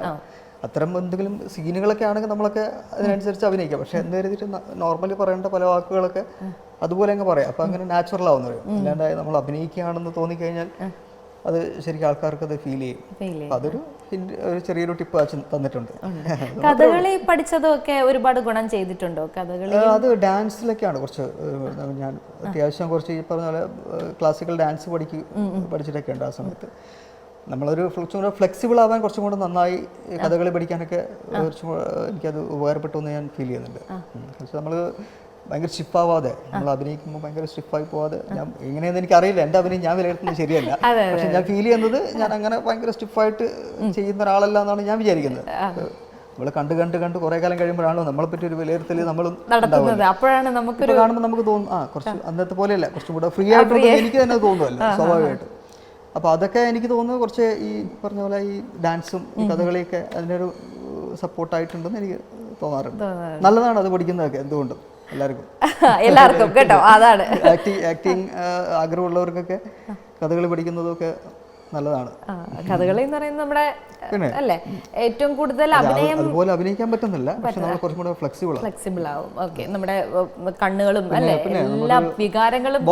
അത്തരം എന്തെങ്കിലും സീനുകളൊക്കെ ആണെങ്കിൽ നമ്മളൊക്കെ അതിനനുസരിച്ച് അഭിനയിക്കാം. പക്ഷെ എന്ന് കരുതിയിട്ട് നോർമലി പറയേണ്ട പല വാക്കുകളൊക്കെ അതുപോലെ അങ്ങ് പറയാം. അപ്പം അങ്ങനെ നാച്ചുറൽ ആവുന്നത്. അല്ലാണ്ട് നമ്മൾ അഭിനയിക്കുകയാണെന്ന് തോന്നിക്കഴിഞ്ഞാൽ അത് ശരിക്കും ആൾക്കാർക്ക് അത് ഫീൽ ചെയ്യും. അതൊരു ചെറിയൊരു ടിപ്പ് അച്ഛൻ തന്നിട്ടുണ്ട്. കഥകളി പഠിച്ചതൊക്കെ ഒരുപാട് ഗുണം ചെയ്തിട്ടുണ്ടോ? കഥകളി അത് ഡാൻസിലൊക്കെയാണ് കുറച്ച് ഞാൻ അത്യാവശ്യം കുറച്ച് ഈ പറഞ്ഞ പോലെ ക്ലാസിക്കൽ ഡാൻസ് പഠിച്ചിട്ടൊക്കെ ഉണ്ട്. ആ സമയത്ത് നമ്മളൊരു കുറച്ചും കൂടെ ഫ്ലെക്സിബിൾ ആവാൻ കുറച്ചും കൂടെ നന്നായി കഥകളി പഠിക്കാനൊക്കെ കുറച്ചും കൂടെ എനിക്കത് ഉപകാരപ്പെട്ടു എന്ന് ഞാൻ ഫീൽ ചെയ്യുന്നുണ്ട്. പക്ഷെ നമ്മൾ ഭയങ്കര സ്റ്റിഫാവാതെ നമ്മൾ അഭിനയിക്കുമ്പോൾ ഭയങ്കര സ്റ്റിഫായി പോവാതെ, ഞാൻ എങ്ങനെയെന്ന് എനിക്കറിയില്ല, എൻ്റെ അഭിനയം ഞാൻ വിലയിരുത്തുന്നത് ശരിയല്ല. പക്ഷെ ഞാൻ ഫീൽ ചെയ്യുന്നത് ഞാൻ അങ്ങനെ ഭയങ്കര സ്റ്റിഫായിട്ട് ചെയ്യുന്ന ഒരാളല്ല എന്നാണ് ഞാൻ വിചാരിക്കുന്നത്. നമ്മൾ കണ്ട് കുറെ കാലം കഴിയുമ്പോഴാണല്ലോ നമ്മളെ പറ്റി ഒരു വിലയിരുത്തൽ നമ്മൾ കാണുമ്പോൾ നമുക്ക് തോന്നും കുറച്ച് അന്നത്തെ പോലെയല്ല, കുറച്ചും കൂടെ ഫ്രീ ആയിട്ട് എനിക്ക് തന്നെ തോന്നുമല്ലോ സ്വാഭാവികമായിട്ട്. അപ്പോൾ അതൊക്കെ എനിക്ക് തോന്നുന്നത് കുറച്ച് ഈ പറഞ്ഞ പോലെ ഈ ഡാൻസും ഈ കഥകളിയൊക്കെ അതിനൊരു സപ്പോർട്ടായിട്ടുണ്ടെന്ന് എനിക്ക് തോന്നാറുണ്ട്. നല്ലതാണ് അത് പഠിക്കുന്നതൊക്കെ എന്തുകൊണ്ടും എല്ലാവർക്കും കേട്ടോ. അതാണ് ആക്ടിങ് ആഗ്രഹമുള്ളവർക്കൊക്കെ കഥകളി പഠിക്കുന്നതൊക്കെ നല്ലതാണ്. കഥകളി എന്ന് പറയുന്നത് നമ്മുടെ അല്ലേ ഏറ്റവും കൂടുതൽ അഭിനയം അതുപോലെ അഭിനയിക്കാൻ പറ്റുന്നില്ല, പക്ഷെ നമ്മൾ കുറച്ചും കൂടെ ഫ്ലെക്സിബിൾ ആവും. ഓക്കെ, നമ്മുടെ കണ്ണുകളും അല്ലേ എല്ലാ വികാരങ്ങളും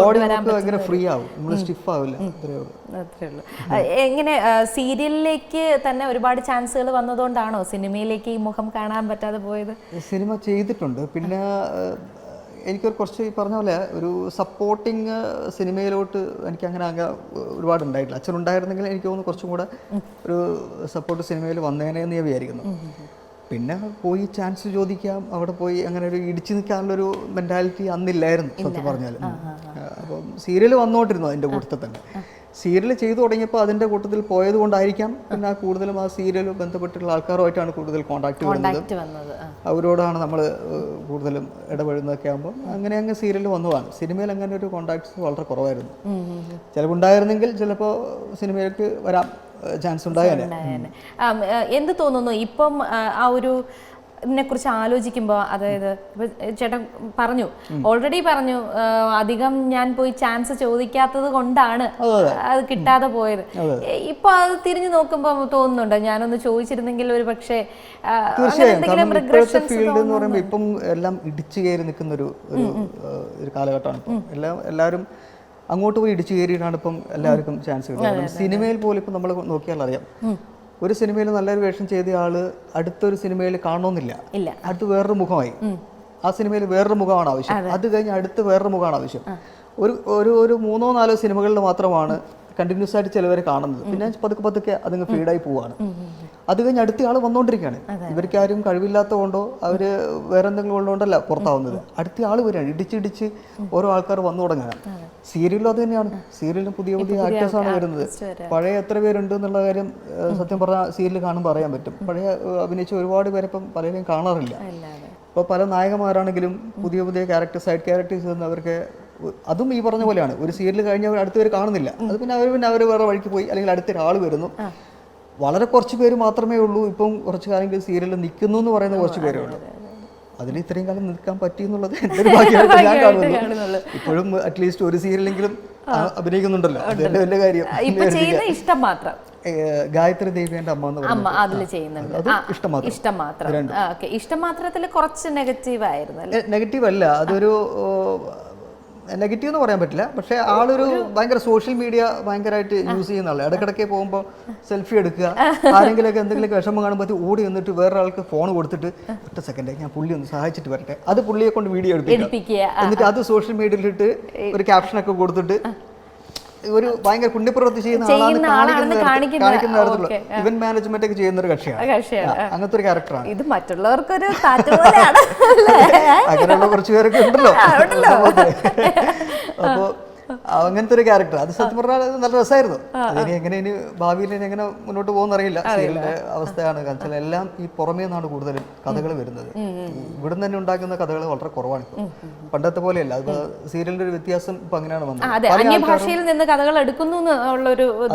ഭയങ്കര ഫ്രീ ആവും, നമ്മൾ സ്റ്റിഫ് ആവില്ല. അത്രേ ഉള്ളൂ. എങ്ങനെ സീരിയലിലേക്ക് തന്നെ ഒരുപാട് ചാൻസുകൾ വന്നതുകൊണ്ടാണോ സിനിമയിലേക്ക് ഈ മുഖം കാണാൻ പറ്റാതെ പോയത്? സിനിമ ചെയ്തിട്ടുണ്ട്, പിന്നെ എനിക്കൊരു കുറച്ച് ഈ പറഞ്ഞ പോലെ ഒരു സപ്പോർട്ടിങ് സിനിമയിലോട്ട് എനിക്ക് അങ്ങനെ ഒരുപാട് ഉണ്ടായിട്ടില്ല. അച്ഛനുണ്ടായിരുന്നെങ്കിൽ എനിക്ക് തോന്നുന്നു കുറച്ചും കൂടെ ഒരു സപ്പോർട്ട് സിനിമയിൽ വന്നേനെന്ന് ഞാൻ വിചാരിക്കുന്നു. പിന്നെ പോയി ചാൻസ് ചോദിക്കാം, അവിടെ പോയി അങ്ങനെ ഒരു ഇടിച്ചു നിൽക്കാനുള്ളൊരു മെൻറ്റാലിറ്റി അന്നില്ലായിരുന്നു സത്യം പറഞ്ഞാൽ. അപ്പം സീരിയൽ വന്നുകൊണ്ടിരുന്നു അതിൻ്റെ കൂട്ടത്തിൽ തന്നെ. സീരിയൽ ചെയ്തു തുടങ്ങിയപ്പോൾ അതിൻ്റെ കൂട്ടത്തിൽ പോയത് കൊണ്ടായിരിക്കാം പിന്നെ കൂടുതലും ആ സീരിയൽ ബന്ധപ്പെട്ടുള്ള ആൾക്കാരുമായിട്ടാണ് കൂടുതൽ കോൺടാക്ട് വരുന്നത്. അവരോടാണ് നമ്മൾ കൂടുതലും ഇടപെടുന്നതൊക്കെ ആകുമ്പോൾ അങ്ങനെ സീരിയൽ വന്നതാണ്. സിനിമയിൽ അങ്ങനെ ഒരു കോൺടാക്ട്സ് വളരെ കുറവായിരുന്നു. ചിലപ്പോൾ ഉണ്ടായിരുന്നെങ്കിൽ ചിലപ്പോൾ സിനിമയിലേക്ക് വരാൻ ചാൻസ് ഉണ്ടായേനെ. എന്ത് തോന്നുന്നു ഇപ്പം ആ ഒരു ഇതിനെക്കുറിച്ച് ആലോചിക്കുമ്പോൾ? അതായത് ചേട്ടൻ പറഞ്ഞു, ഓൾറെഡി പറഞ്ഞു, അധികം ഞാൻ പോയി ചാൻസ് ചോദിക്കാത്തത് കൊണ്ടാണ് അത് കിട്ടാതെ പോയത്. ഇപ്പൊ അത് തിരിഞ്ഞു നോക്കുമ്പോൾ തോന്നുന്നുണ്ടോ ഞാനൊന്ന് ചോദിച്ചിരുന്നെങ്കിൽ ഒരു പക്ഷേ ഫീൽഡ് എന്ന് പറയുമ്പോൾ ഇപ്പം എല്ലാം ഇടിച്ചു കയറി നിൽക്കുന്ന ഒരു കാലഘട്ടമാണ്. ഇപ്പം എല്ലാവരും അങ്ങോട്ട് പോയി ഇടിച്ചു കയറിയിട്ടാണ് ഇപ്പം എല്ലാവർക്കും ചാൻസ് കിട്ടുന്നത്. സിനിമയിൽ പോലും ഇപ്പം നമ്മൾ നോക്കിയാൽ അറിയാം, ഒരു സിനിമയിൽ നല്ലൊരു വേഷം ചെയ്ത ആള് അടുത്തൊരു സിനിമയിൽ കാണണമെന്നില്ല, അടുത്ത് വേറൊരു മുഖമായി. ആ സിനിമയിൽ വേറൊരു മുഖമാണ് ആവശ്യം, അത് കഴിഞ്ഞ് അടുത്ത് വേറൊരു മുഖമാണ് ആവശ്യം. ഒരു 3-4 സിനിമകളിൽ മാത്രമാണ് കണ്ടിന്യൂസ് ആയിട്ട് ചിലവരെ കാണുന്നത്. പിന്നെ പതുക്കെ അതങ്ങ് ഫീഡായി പോവാണ്. അത് കഴിഞ്ഞ് അടുത്ത ആൾ വന്നുകൊണ്ടിരിക്കുകയാണ്. ഇവർക്കാരും കഴിവില്ലാത്ത കൊണ്ടോ അവര് വേറെ എന്തെങ്കിലും ഉള്ളതുകൊണ്ടല്ല പുറത്താവുന്നത്. അടുത്ത ആൾ വരികയാണ്, ഇടിച്ചിടിച്ച് ഓരോ ആൾക്കാർ വന്നു തുടങ്ങുകയാണ്. സീരിയലും അത് തന്നെയാണ്. സീരിയലിന് പുതിയ ആക്ടേഴ്സാണ് വരുന്നത്. പഴയ എത്ര പേരുണ്ട് എന്നുള്ള കാര്യം സത്യം പറഞ്ഞാൽ സീരിയൽ കാണുമ്പോൾ അറിയാൻ പറ്റും. പഴയ അഭിനയിച്ച ഒരുപാട് പേരെ ഇപ്പം പലരെയും കാണാറില്ല. ഇപ്പോൾ പല നായകന്മാരാണെങ്കിലും പുതിയ ക്യാരക്ടേഴ്സ്, സൈഡ് ക്യാരക്ടേഴ്സ് എന്ന് അവർക്ക് അതും ഈ പറഞ്ഞ പോലെയാണ്. ഒരു സീരിയൽ കഴിഞ്ഞാൽ അടുത്തവർ കാണുന്നില്ല, അത് പിന്നെ അവർ വേറെ വഴിക്ക് പോയി, അല്ലെങ്കിൽ അടുത്തൊരാൾ വരുന്നു. വളരെ കുറച്ച് പേര് മാത്രമേ ഉള്ളൂ ഇപ്പം കുറച്ച് കാലം സീരിയലിൽ നിൽക്കുന്നു എന്ന് പറയുന്ന കുറച്ച് പേരേ ഉള്ളൂ. അതിൽ ഇത്രയും കാലം നിൽക്കാൻ പറ്റി എന്നുള്ളത് എൻ്റെ ഒരു ഭാഗ്യമായിട്ട് ഞാൻ കാണുന്നു. ഇപ്പോഴും അറ്റ്ലീസ്റ്റ് ഒരു സീരിയലെങ്കിലും അഭിനയിക്കുന്നുണ്ടല്ലോ, അതെന്റെ വലിയ കാര്യം. ഗായത്രി ദേവിയുടെ അമ്മ ഇഷ്ടമാത്രത്തിൽ കുറച്ച് നെഗറ്റീവ് ആയിരുന്നു. നെഗറ്റീവ് അല്ല, അതൊരു നെഗറ്റീവ് എന്ന് പറയാൻ പറ്റില്ല. പക്ഷേ ആളൊരു ഭയങ്കര സോഷ്യൽ മീഡിയ ഭയങ്കരമായിട്ട് യൂസ് ചെയ്യുന്ന ആളാണ്. ഇടയ്ക്കിടയ്ക്ക് പോകുമ്പോൾ സെൽഫി എടുക്കുക, ആരെങ്കിലൊക്കെ എന്തെങ്കിലുമൊക്കെ വിഷമം കാണുമ്പോൾ ഓടി വന്നിട്ട് വേറൊരാൾക്ക് ഫോൺ കൊടുത്തിട്ട് ഒറ്റ സെക്കൻഡ് ഞാൻ പുള്ളി ഒന്ന് സഹായിച്ചിട്ട് വരട്ടെ, അത് പുള്ളിയെ കൊണ്ട് വീഡിയോ എടുപ്പിക്കുക, എന്നിട്ട് അത് സോഷ്യൽ മീഡിയയിലിട്ട് ഒരു ക്യാപ്ഷനൊക്കെ കൊടുത്തിട്ട് ഒരു ഭയങ്കര പുണ്യപ്രവൃത്തി ചെയ്യുന്ന ആളാണ് കാണിക്കുന്ന തരത്തിലുള്ള ഇവന്റ് മാനേജ്മെന്റ് ഒക്കെ ചെയ്യുന്ന ഒരു കക്ഷിയാണ്. അങ്ങനത്തെ ഒരു ക്യാരക്ടറാണ് ഇത്. മറ്റുള്ളവർക്കൊരു അങ്ങനെയുള്ള കുറച്ച് പേരൊക്കെ ഉണ്ടല്ലോ. അപ്പോൾ അങ്ങനത്തെ ഒരു ക്യാരക്ടർ, അത് സത്യം പറഞ്ഞാൽ നല്ല രസമായിരുന്നു. അതിന് എങ്ങനെ ഇനി ഭാവിയിൽ എങ്ങനെ മുന്നോട്ട് പോകുന്ന അറിയില്ല. സീരിയലിന്റെ അവസ്ഥയാണ്. കാരണം എല്ലാം ഈ പുറമേ നിന്നാണ് കൂടുതലും കഥകൾ വരുന്നത്. ഇവിടുന്ന് തന്നെ ഉണ്ടാക്കുന്ന കഥകൾ വളരെ കുറവാണ്. പണ്ടത്തെ പോലെയല്ല. അത് സീരിയലിന്റെ ഒരു വ്യത്യാസം ഇപ്പൊ അങ്ങനെയാണ് വന്നത്.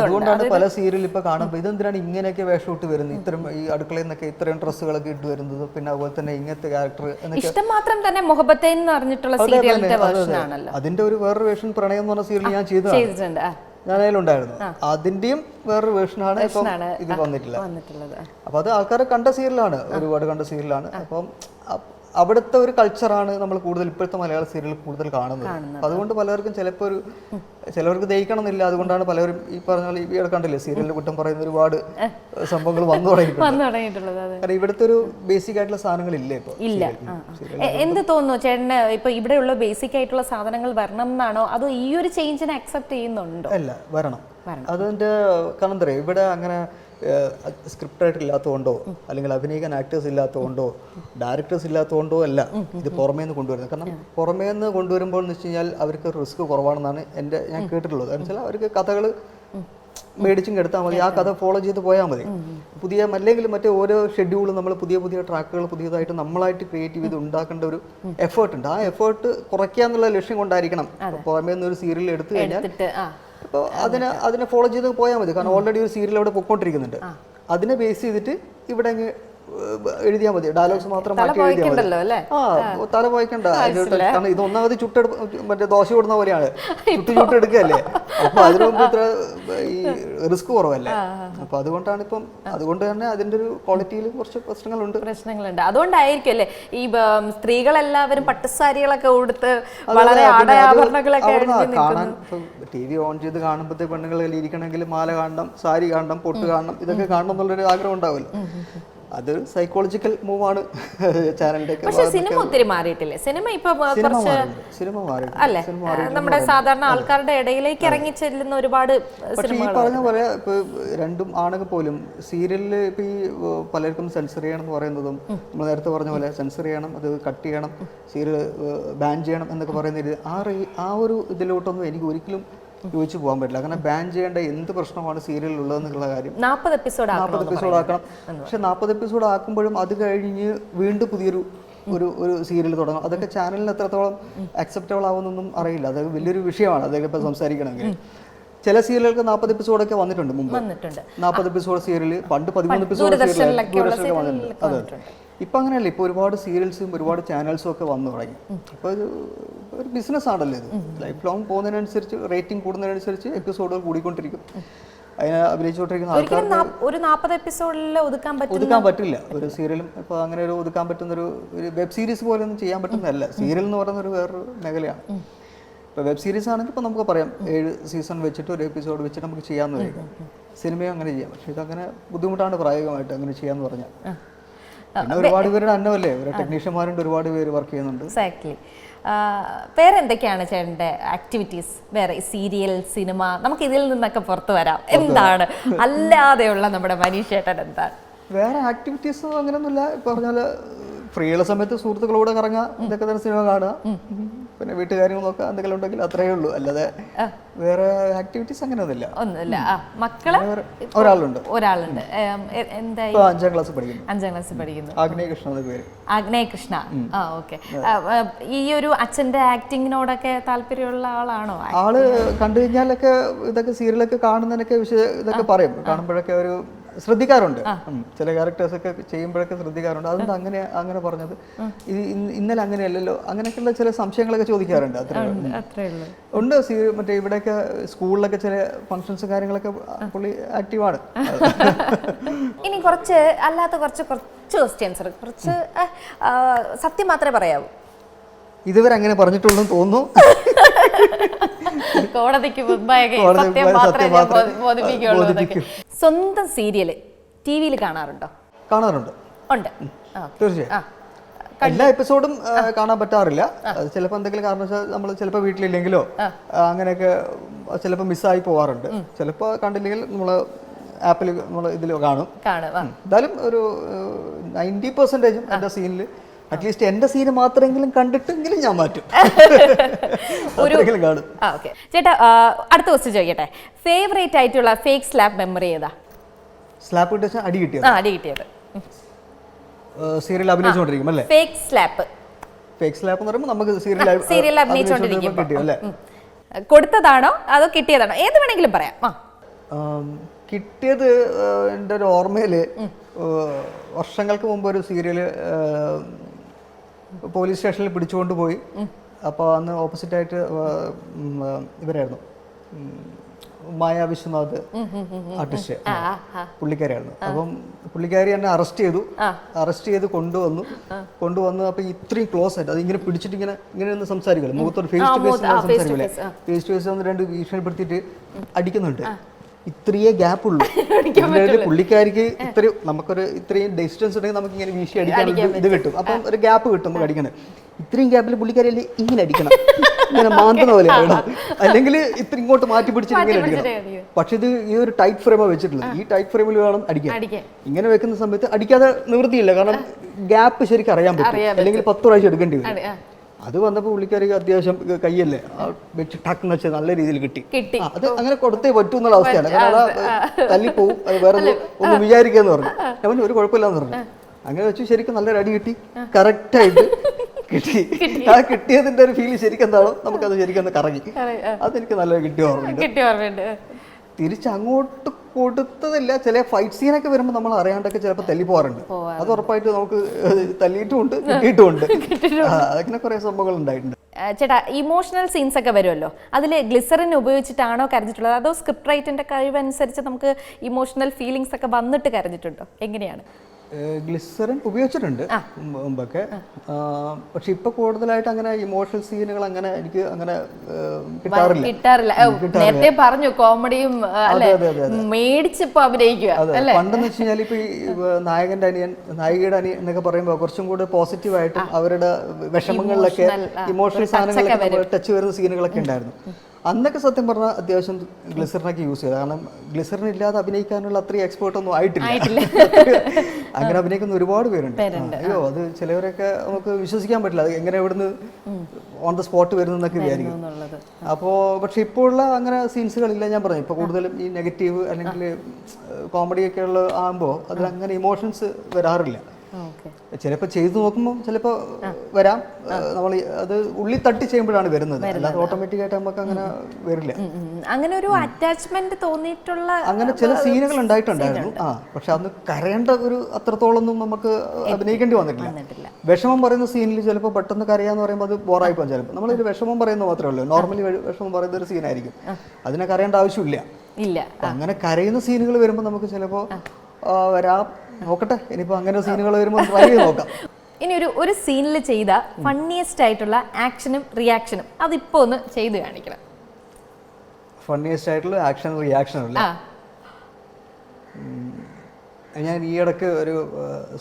അതുകൊണ്ടാണ് പല സീരിയൽ ഇപ്പൊ കാണുമ്പോൾ ഇതെന്തിനാണ് ഇങ്ങനെയൊക്കെ വേഷം ഇട്ട് വരുന്നത്, ഇത്തരം ഈ അടുക്കളയിൽ നിന്നൊക്കെ ഇത്തരം ഡ്രസ്സുകളൊക്കെ ഇട്ട് വരുന്നത്, പിന്നെ അതുപോലെ തന്നെ ഇങ്ങനത്തെ ക്യാരക്ടർ അതിന്റെ ഒരു വേറൊരു വേഷം പ്രണയം എന്ന് പറഞ്ഞ സീരിയൽ ഞാൻ ചെയ്തിട്ടുണ്ട്. ഞാൻ അതിലുണ്ടായിരുന്നു. അതിന്റെയും വേറൊരു വേർഷനാണ് ഇപ്പം ഇത് വന്നിട്ടുള്ളത്. അപ്പൊ അത് ആൾക്കാരെ കണ്ട സീരിയലാണ്, ഒരുപാട് കണ്ട സീരിയലാണ്. അപ്പം അവിടുത്തെ ഒരു കൾച്ചറാണ് നമ്മൾ കൂടുതൽ ഇപ്പോഴത്തെ മലയാള സീരിയൽ കൂടുതൽ കാണുന്നത്. അതുകൊണ്ട് പലർക്കും ചിലപ്പോൾ ചിലവർക്ക് ദഹിക്കണം എന്നില്ല. അതുകൊണ്ടാണ് പലരും ഈ പറഞ്ഞ പോലെ ഇവിടെ കണ്ടില്ലേ സീരിയലിൽ കുറ്റം പറയുന്ന ഒരുപാട് സംഭവങ്ങൾ വന്നു തുടങ്ങിയിട്ടുള്ളത്. കാരണം ഇവിടുത്തെ ഒരു ബേസിക് ആയിട്ടുള്ള സാധനങ്ങൾ ഇല്ല ഇപ്പൊ. എന്ത് തോന്നുന്നു ചേട്ടന്? ഇപ്പൊ ഇവിടെയുള്ള ബേസിക് ആയിട്ടുള്ള സാധനങ്ങൾ വരണം എന്നാണോ, അതോ ഈ ഒരു ചേഞ്ചിനെ അക്സെപ്റ്റ് ചെയ്യുന്നുണ്ടോ? അല്ല, വരണം. അതിന്റെ കാരണം എന്താ പറയുക, ഇവിടെ അങ്ങനെ സ്ക്രിപ്റ്റ് റൈറ്റർ ഇല്ലാത്തതുകൊണ്ടോ അല്ലെങ്കിൽ അഭിനയിക്കാൻ ആക്ടേഴ്സ് ഇല്ലാത്തതുകൊണ്ടോ ഡയറക്ടേഴ്സ് ഇല്ലാത്തതുകൊണ്ടോ അല്ല ഇത് പുറമേ നിന്ന് കൊണ്ടുവരുന്നത്. കാരണം പുറമേ നിന്ന് കൊണ്ടുവരുമ്പോൾ എന്ന് വെച്ച് കഴിഞ്ഞാൽ അവർക്ക് റിസ്ക് കുറവാണെന്നാണ് ഞാൻ കേട്ടിട്ടുള്ളത്. എന്നുവെച്ചാൽ അവർക്ക് കഥകൾ മേടിച്ചും കെടുത്താൽ മതി, ആ കഥ ഫോളോ ചെയ്ത് പോയാൽ മതി. അല്ലെങ്കിൽ മറ്റേ ഓരോ ഷെഡ്യൂളും നമ്മൾ പുതിയ ട്രാക്കുകൾ പുതിയതായിട്ട് നമ്മളായിട്ട് ക്രിയേറ്റ് ചെയ്ത് ഉണ്ടാക്കേണ്ട ഒരു എഫേർട്ട് ഉണ്ട്. ആ എഫേർട്ട് കുറയ്ക്കുക എന്നുള്ള ലക്ഷ്യം കൊണ്ടായിരിക്കണം പുറമേ നിന്ന് ഒരു സീരിയൽ എടുത്തു കഴിഞ്ഞാൽ അപ്പോൾ അതിനെ ഫോളോ ചെയ്ത് പോയാൽ മതി. കാരണം ഓൾറെഡി ഒരു സീരിയൽ അവിടെ പൊയ്ക്കൊണ്ടിരിക്കുന്നുണ്ട്. അതിനെ ബേസ് ചെയ്തിട്ട് ഇവിടെ അങ്ങ് എഴുതിയാൽ മതി, ഡയലോഗ്സ് മാത്രം മാറ്റി എഴുതിയാൽ മതി. തല പോയിക്കണ്ട. കാരണം ഇത് ഒന്നാമത് മറ്റേ ദോശ ഇടുന്ന പോലെയാണ്, ചുട്ടെടുക്കുകയല്ലേ. അപ്പൊ അതിനു മുമ്പ് ഇത്ര ഈ റിസ്ക് കുറവല്ലേ. അപ്പൊ അതുകൊണ്ടാണ് ഇപ്പം, അതുകൊണ്ട് തന്നെ അതിന്റെ ഒരു ക്വാളിറ്റിയിൽ കുറച്ച് പ്രശ്നങ്ങളുണ്ട്. അതുകൊണ്ടായിരിക്കും അല്ലേ ഈ സ്ത്രീകളെല്ലാവരും പട്ടുസാരികളൊക്കെ കൊടുത്ത് വളരെ ആടയാഭരണങ്ങളൊക്കെ കാണാൻ. ടി വി ഓൺ ചെയ്ത് കാണുമ്പോഴത്തെ പെണ്ണുങ്ങളിൽ ഇരിക്കണമെങ്കിൽ മാല കാണണം, സാരി കാണണം, പൊട്ട് കാണണം, ഇതൊക്കെ കാണണം എന്നുള്ളൊരു ആഗ്രഹം ഉണ്ടാവില്ല. അത് സൈക്കോളജിക്കൽ മൂവാണ് ചാനലിന്റെ. പക്ഷെ സിനിമ ഒത്തിരി മാറിയിട്ടില്ലേ? സിനിമ ഇപ്പൊ അല്ലേ നമ്മുടെ സാധാരണ ആൾക്കാരുടെ ഇടയിലേക്ക് ഇറങ്ങി ചെല്ലുന്ന ഒരുപാട്. പക്ഷെ ഈ പറഞ്ഞ പോലെ ഇപ്പൊ രണ്ടും ആണെങ്കിൽ പോലും സീരിയലില് ഇപ്പൊ ഈ പലർക്കും സെൻസർ ചെയ്യണം എന്ന് പറയുന്നതും നമ്മൾ നേരത്തെ പറഞ്ഞ പോലെ സെൻസർ ചെയ്യണം, അത് കട്ട് ചെയ്യണം, സീരിയൽ ബാൻ ചെയ്യണം എന്നൊക്കെ പറയുന്ന ആ ഒരു ഇതിലോട്ടൊന്നും എനിക്ക് ഒരിക്കലും യോജിച്ചു പോകാൻ പറ്റില്ല. കാരണം ബാൻ ചെയ്യേണ്ട എന്ത് പ്രശ്നമാണ് സീരിയലിൽ ഉള്ളതെന്നുള്ള കാര്യം. 40 എപ്പിസോഡ് ആക്കണം. പക്ഷെ 40 എപ്പിസോഡ് ആക്കുമ്പോഴും അത് കഴിഞ്ഞ് വീണ്ടും പുതിയൊരു ഒരു സീരിയൽ തുടങ്ങും. അതൊക്കെ ചാനലിന് എത്രത്തോളം അക്സെപ്റ്റബിൾ ആവുമെന്നൊന്നും അറിയില്ല. അത് വലിയൊരു വിഷയമാണ്. അതൊക്കെ ഇപ്പൊ സംസാരിക്കണമെങ്കിൽ ചില സീരിയലുകൾക്ക് 40 എപ്പിസോഡൊക്കെ വന്നിട്ടുണ്ട് മുമ്പ്. 40 എപ്പിസോഡ് സീരിയൽ പണ്ട് 13 എപ്പിസോഡ് ദൂരദർശനിലൊക്കെ വന്നിട്ടുണ്ട്. അതെ, ഇപ്പൊ അങ്ങനെയല്ല. ഇപ്പൊ ഒരുപാട് സീരിയൽസും ഒരുപാട് ചാനൽസും ഒക്കെ വന്നു തുടങ്ങി. അപ്പൊ ഒരു ബിസിനസ് ആണല്ലോ ഇത്. ലൈഫ് ലോങ് പോകുന്നതിനനുസരിച്ച് റേറ്റിംഗ് കൂടുന്നതിനനുസരിച്ച് എപ്പിസോഡുകൾ കൂടിക്കൊണ്ടിരിക്കും. അതിനെ അഭിനയിച്ചുകൊണ്ടിരിക്കുന്ന ആൾക്കാർക്ക് ഒരു 40 എപ്പിസോഡിൽ ഒതുക്കാൻ പറ്റില്ല. ഒരു സീരിയലും ഇപ്പൊ അങ്ങനെ ഒരു ഒതുക്കാൻ പറ്റുന്ന ഒരു വെബ് സീരീസ് പോലെ ഒന്നും ചെയ്യാൻ പറ്റുന്നതല്ല. സീരിയൽ എന്ന് പറയുന്ന ഒരു വേറൊരു മേഖലയാണ്. ഇപ്പോൾ വെബ് സീരീസ് ആണെങ്കിൽ ഇപ്പോൾ നമുക്ക് പറയാം 7 സീസൺ വെച്ചിട്ട് ഒരു എപ്പിസോഡ് വെച്ചിട്ട് നമുക്ക് ചെയ്യാമെന്ന് വരും. സിനിമയും അങ്ങനെ ചെയ്യാം. പക്ഷെ ഇതങ്ങനെ ബുദ്ധിമുട്ടാണ് പ്രായോഗികമായിട്ട് അങ്ങനെ ചെയ്യാന്ന് പറഞ്ഞാൽ. പിന്നെ ഒരുപാട് പേരുടെ അന്നമല്ലേ, ഒരു ടെക്നീഷ്യന്മാരുണ്ട്, ഒരുപാട് പേര് വർക്ക് ചെയ്യുന്നുണ്ട്. എക്സാക്ട്ലി. വേറെ എന്തൊക്കെയാണ് ചേട്ടൻ്റെ ആക്ടിവിറ്റീസ്? വേറെ സീരിയൽ, സിനിമ, നമുക്ക് ഇതിൽ നിന്നൊക്കെ പുറത്തു വരാം. എന്താണ് അല്ലാതെയുള്ള നമ്മുടെ മനീഷ് ചേട്ടൻ എന്താണ്? വേറെ ആക്ടിവിറ്റീസ് അങ്ങനെയൊന്നുമില്ല. പറഞ്ഞാൽ ഫ്രീ ഉള്ള സമയത്ത് സുഹൃത്തുക്കളോടെ കറങ്ങുക, ഇതൊക്കെ തന്നെ സിനിമ കാണുക, പിന്നെ വീട്ടുകാര്യങ്ങൾ നോക്കുക, എന്തെങ്കിലും ഉണ്ടെങ്കിൽ അത്രയേ ഉള്ളൂ. അല്ലാതെ വേറെ ആക്ടിവിറ്റീസ് അങ്ങനെ ഒന്നുമില്ല. മക്കള് ഒരാളുണ്ട്. എന്തായി? 5ാം ക്ലാസ് പഠിക്കുന്നു. ആഗ്നേയ കൃഷ്ണ പേര്. ആഗ്നേയ കൃഷ്ണ. ഓക്കെ. ഈ ഒരു അച്ഛന്റെ ആക്ടിങ്ങിനോടൊക്കെ താല്പര്യമുള്ള ആളാണോ? ആള് കണ്ടു കഴിഞ്ഞാലൊക്കെ ഇതൊക്കെ സീരിയലൊക്കെ കാണുന്നതിനൊക്കെ ഇതൊക്കെ പറയും. കാണുമ്പോഴൊക്കെ ഒരു ശ്രദ്ധിക്കാറുണ്ട്. ചില ക്യാരക്ടേഴ്സ് ഒക്കെ ചെയ്യുമ്പോഴൊക്കെ ശ്രദ്ധിക്കാറുണ്ട്. അതുകൊണ്ട് അങ്ങനെ പറഞ്ഞത് ഇന്നലെ അങ്ങനെയല്ലല്ലോ, അങ്ങനെയൊക്കെയുള്ള ചില സംശയങ്ങളൊക്കെ ചോദിക്കാറുണ്ട്. അത്രേ ഉണ്ട്. മറ്റേ ഇവിടെയൊക്കെ സ്കൂളിലൊക്കെ ചില ഫംഗ്ഷൻസ് കാര്യങ്ങളൊക്കെ പുള്ളി ആക്റ്റീവാണ്. ഇനി കുറച്ച് അല്ലാത്ത കുറച്ച് ക്വസ്റ്റ്യൻസ്, കുറച്ച് സത്യം മാത്രമേ പറയാവൂ. ഇതുവരെ അങ്ങനെ പറഞ്ഞിട്ടുള്ളൂ തോന്നുന്നു. കോടതിക്ക് സ്വന്തം സീരിയല് ടിവിയിൽ കാണാറുണ്ടോ? കാണാറുണ്ട്. ഉണ്ട്. തീർച്ചയായും എല്ലാ എപ്പിസോഡും കാണാൻ പറ്റാറില്ല. ചിലപ്പോൾ എന്തെങ്കിലും കാരണവശാൽ നമ്മൾ ചിലപ്പോൾ വീട്ടിലില്ലെങ്കിലോ അങ്ങനെയൊക്കെ ചിലപ്പോൾ മിസ്സായി പോവാറുണ്ട്. ചിലപ്പോൾ കണ്ടില്ലെങ്കിൽ നമ്മൾ ആപ്പിൽ നമ്മൾ ഇതിൽ കാണും. എന്തായാലും ഒരു 90% എൻ്റെ സീനിൽ അറ്റ്ലീസ്റ്റ് എന്റെ സീന് മാത്രമെങ്കിലും കണ്ടിട്ടെങ്കിലും ഞാൻ മാറ്റും. ചേട്ടാ, അടുത്ത ക്വസ്റ്റ്യൻ ചോദിക്കട്ടെ. ഫേവറേറ്റ് ആയിട്ടുള്ള ഫേക്ക് സ്ലാപ്പ് മെമ്മറി ഏതാ? സ്ലാപ്പ് കിട്ടിയ അടി കിട്ടിയത് സീരിയൽ അഭിനയിച്ചുകൊണ്ടിരിക്കും അല്ലേ? ഫേക്ക് സ്ലാപ്പ് എന്ന് പറയുമ്പോൾ നമുക്ക് സീരിയൽ അഭിനയിച്ചുകൊണ്ടിരിക്കും അല്ലേ? കൊടുത്തതാണോ അതോ കിട്ടിയതാണോ? ഏത് വേണമെങ്കിലും പറയാം. കിട്ടിയത് എൻ്റെ ഒരു ഓർമ്മയില് വർഷങ്ങൾക്ക് മുമ്പ് ഒരു സീരിയല് പോലീസ് സ്റ്റേഷനിൽ പിടിച്ചുകൊണ്ട് പോയി. അപ്പോൾ അന്ന് ഓപ്പോസിറ്റായിട്ട് ഇവരായിരുന്നു, മായ വിശ്വനാഥ് ആർട്ടിസ്റ്റ്, പുള്ളിക്കാരിയായിരുന്നു. അപ്പം പുള്ളിക്കാരി എന്നെ അറസ്റ്റ് ചെയ്ത് കൊണ്ടുവന്നു. അപ്പൊ ഇത്രയും ക്ലോസ് ആയിട്ട് അതിങ്ങനെ പിടിച്ചിട്ട് ഇങ്ങനെ ഒന്ന് സംസാരിക്കില്ല, മുഖത്തോട് ഫേസ് ടു ഫേസ് സംസാരിക്കില്ലേ, ഫേസ് ടു ഫേസ് ഒന്ന് 2 ഭീഷണിപ്പെടുത്തിയിട്ട് അടിക്കുന്നുണ്ട്. ഇത്രയേ ഗ്യാപ്പ് ഉള്ളൂ. പുള്ളിക്കാരിക്ക് ഇത്രയും ഡിസ്റ്റൻസ് ഉണ്ടെങ്കിൽ നമുക്ക് ഇങ്ങനെ വീശി അടിക്കാൻ ഇത് കിട്ടും. അപ്പം ഒരു ഗ്യാപ്പ് കിട്ടും നമുക്ക് അടിക്കണം. ഇത്രയും ഗ്യാപ്പിൽ പുള്ളിക്കാരി ഇങ്ങനെ അടിക്കണം, ഇങ്ങനെ മാന്തുന്ന പോലെ വേണം, അല്ലെങ്കിൽ ഇത്ര ഇങ്ങോട്ട് മാറ്റി പിടിച്ചിട്ട് ഇങ്ങനെ അടിക്കണം. പക്ഷെ ഇത് ഈ ഒരു ടൈറ്റ് ഫ്രെയിമാണ് വെച്ചിട്ടുള്ളത്. ഈ ടൈറ്റ് ഫ്രെയിമിൽ വേണം അടിക്കാൻ. ഇങ്ങനെ വെക്കുന്ന സമയത്ത് അടിക്കാതെ നിവൃത്തിയില്ല, കാരണം ഗ്യാപ്പ് ശരിക്കും അറിയാൻ പറ്റും, അല്ലെങ്കിൽ 10 പ്രാവശ്യം എടുക്കേണ്ടി വരും. അത് വന്നപ്പോൾ പുള്ളിക്കാരിക്ക് അത്യാവശ്യം കയ്യല്ലേ വെച്ച് ടക്ക് വെച്ച് നല്ല രീതിയിൽ കിട്ടി. അത് അങ്ങനെ കൊടുത്തേ പറ്റൂ എന്നുള്ള അവസ്ഥയാണ്. കാരണം തല്ലിപ്പോവും, അത് വേറെ ഒന്ന് വിചാരിക്കാന്ന് പറഞ്ഞു. അവന് ഒരു കുഴപ്പമില്ലാന്ന് പറഞ്ഞു. അങ്ങനെ വെച്ച് ശരിക്കും നല്ലൊരു അടി കിട്ടി, കറക്റ്റായിട്ട് കിട്ടി. ആ കിട്ടിയതിന്റെ ഒരു ഫീൽ ശരിക്കും എന്താണോ നമുക്കത് ശരിക്കും ഒന്ന് കറങ്ങി. അതെനിക്ക് നല്ല കിട്ടിയ ഓർമ്മയുണ്ട്. തിരിച്ചങ്ങോട്ട് കൊടുത്തതില്ല. ചില ഫൈറ്റ് സീനൊക്കെ വരുമ്പോൾ നമ്മൾ അറിയാണ്ടൊക്കെ ചിലപ്പോൾ തല്ലി പോകാറുണ്ട്. അത് ഉറപ്പായിട്ട് നമുക്ക് തല്ലിയിട്ടുമുണ്ട് കിട്ടിയിട്ടുമുണ്ട്. അങ്ങനെ കുറേ സംഭവങ്ങൾ ഉണ്ടായിട്ടുണ്ട്. ചേട്ടാ, ഇമോഷണൽ സീൻസ് ഒക്കെ വരുമല്ലോ, അതിൽ ഗ്ലിസറിൻ ഉപയോഗിച്ചിട്ടാണോ കരഞ്ഞിട്ടുള്ളത്, അതോ സ്ക്രിപ്റ്റ് റൈറ്റിന്റെ കഴിവനുസരിച്ച് നമുക്ക് ഇമോഷണൽ ഫീലിങ്സ് ഒക്കെ വന്നിട്ട് കരഞ്ഞിട്ടുണ്ടോ, എങ്ങനെയാണ്? ഗ്ലിസറിൻ ഉപയോഗിച്ചിട്ടുണ്ട് മുമ്പൊക്കെ. പക്ഷെ ഇപ്പൊ കൂടുതലായിട്ട് അങ്ങനെ ഇമോഷണൽ സീനുകൾ അങ്ങനെ എനിക്ക് അങ്ങനെ കിട്ടാറില്ല. നേരത്തെ പറഞ്ഞു കോമഡിയും മേടിച്ചിപ്പോ അഭിനയിക്കുക. പണ്ടെന്ന് വെച്ച് കഴിഞ്ഞാൽ ഇപ്പൊ ഈ നായകന്റെ അനിയൻ നായികയുടെ അനിയൻ എന്നൊക്കെ പറയുമ്പോൾ കുറച്ചും കൂടി പോസിറ്റീവായിട്ടും അവരുടെ വിഷമങ്ങളിലൊക്കെ ഇമോഷണൽ സാധനങ്ങളൊക്കെ ടച്ച് വരുന്ന സീനുകളൊക്കെ ഉണ്ടായിരുന്നു. അന്നൊക്കെ സത്യം പറഞ്ഞാൽ അത്യാവശ്യം ഗ്ലിസറിനൊക്കെ യൂസ് ചെയ്തത്. കാരണം ഗ്ലിസറിൻ ഇല്ലാതെ അഭിനയിക്കാനുള്ള അത്രയും എക്സ്പേർട്ട് ഒന്നും ആയിട്ടില്ല. അങ്ങനെ അഭിനയിക്കുന്ന ഒരുപാട് പേരുണ്ട്. അയ്യോ, അത് ചിലവരൊക്കെ നമുക്ക് വിശ്വസിക്കാൻ പറ്റില്ല, അത് എങ്ങനെ ഇവിടുന്ന് ഓൺ ദ സ്പോട്ട് വരുന്നൊക്കെ വിചാരിക്കും. അപ്പോൾ പക്ഷെ ഇപ്പോഴുള്ള അങ്ങനെ സീൻസുകളില്ല. ഞാൻ പറഞ്ഞു ഇപ്പോൾ കൂടുതലും ഈ നെഗറ്റീവ് അല്ലെങ്കിൽ കോമഡിയൊക്കെ ഉള്ള ആകുമ്പോൾ അതിൽ അങ്ങനെ ഇമോഷൻസ് വരാറില്ല. ചിലപ്പോൾ ചെയ്തു നോക്കുമ്പോൾ ചിലപ്പോൾ വരാം. നമ്മൾ അത് ഉള്ളി തട്ടി ചെയ്യുമ്പോഴാണ് വരുന്നത്, അല്ലാതെ ഓട്ടോമാറ്റിക് ആയിട്ട് നമുക്ക് അങ്ങനെ വരില്ല. അങ്ങനെ ഒരു അറ്റാച്ച്മെന്റ് തോന്നിയിട്ടുള്ള അങ്ങനെ ചില സീനുകൾ ഉണ്ടായിട്ടുണ്ടായിരുന്നു. പക്ഷെ അന്ന് കരയേണ്ട ഒരു അത്രത്തോളൊന്നും നമുക്ക് അഭിനയിക്കേണ്ടി വന്നിട്ടില്ല. വിഷമം പറയുന്ന സീനിൽ ചിലപ്പോൾ പെട്ടെന്ന് കരയാന്ന് പറയുമ്പോൾ അത് ബോറായി പോകും. ചിലപ്പോൾ നമ്മളൊരു വിഷമം പറയുന്നത് മാത്രമേ ഉള്ളൂ. നോർമലി വിഷമം പറയുന്ന ഒരു സീനായിരിക്കും, അതിനെ കരയേണ്ട ആവശ്യമില്ല. അങ്ങനെ കരയുന്ന സീനുകൾ വരുമ്പോൾ നമുക്ക് ചിലപ്പോൾ വരാം. നോക്കട്ടെ, ഇനിയിപ്പോൾ അങ്ങനെ സീനുകൾ വരുമ്പോൾ ട്രൈ ചെയ്ത് നോക്കാം. ഇനി ഒരു സീനിൽ ചെയ്ത ഫണ്ണിയസ്റ്റ് ആയിട്ടുള്ള ആക്ഷനും റിയാക്ഷനും അതിപ്പോ ഒന്ന് ചെയ്ത് കാണിക്കണം. ഫണ്ണിയസ്റ്റ് ആയിട്ടുള്ള ആക്ഷനും റിയാക്ഷനും അല്ലേ? ഞാൻ ഈ ഇടയ്ക്ക് ഒരു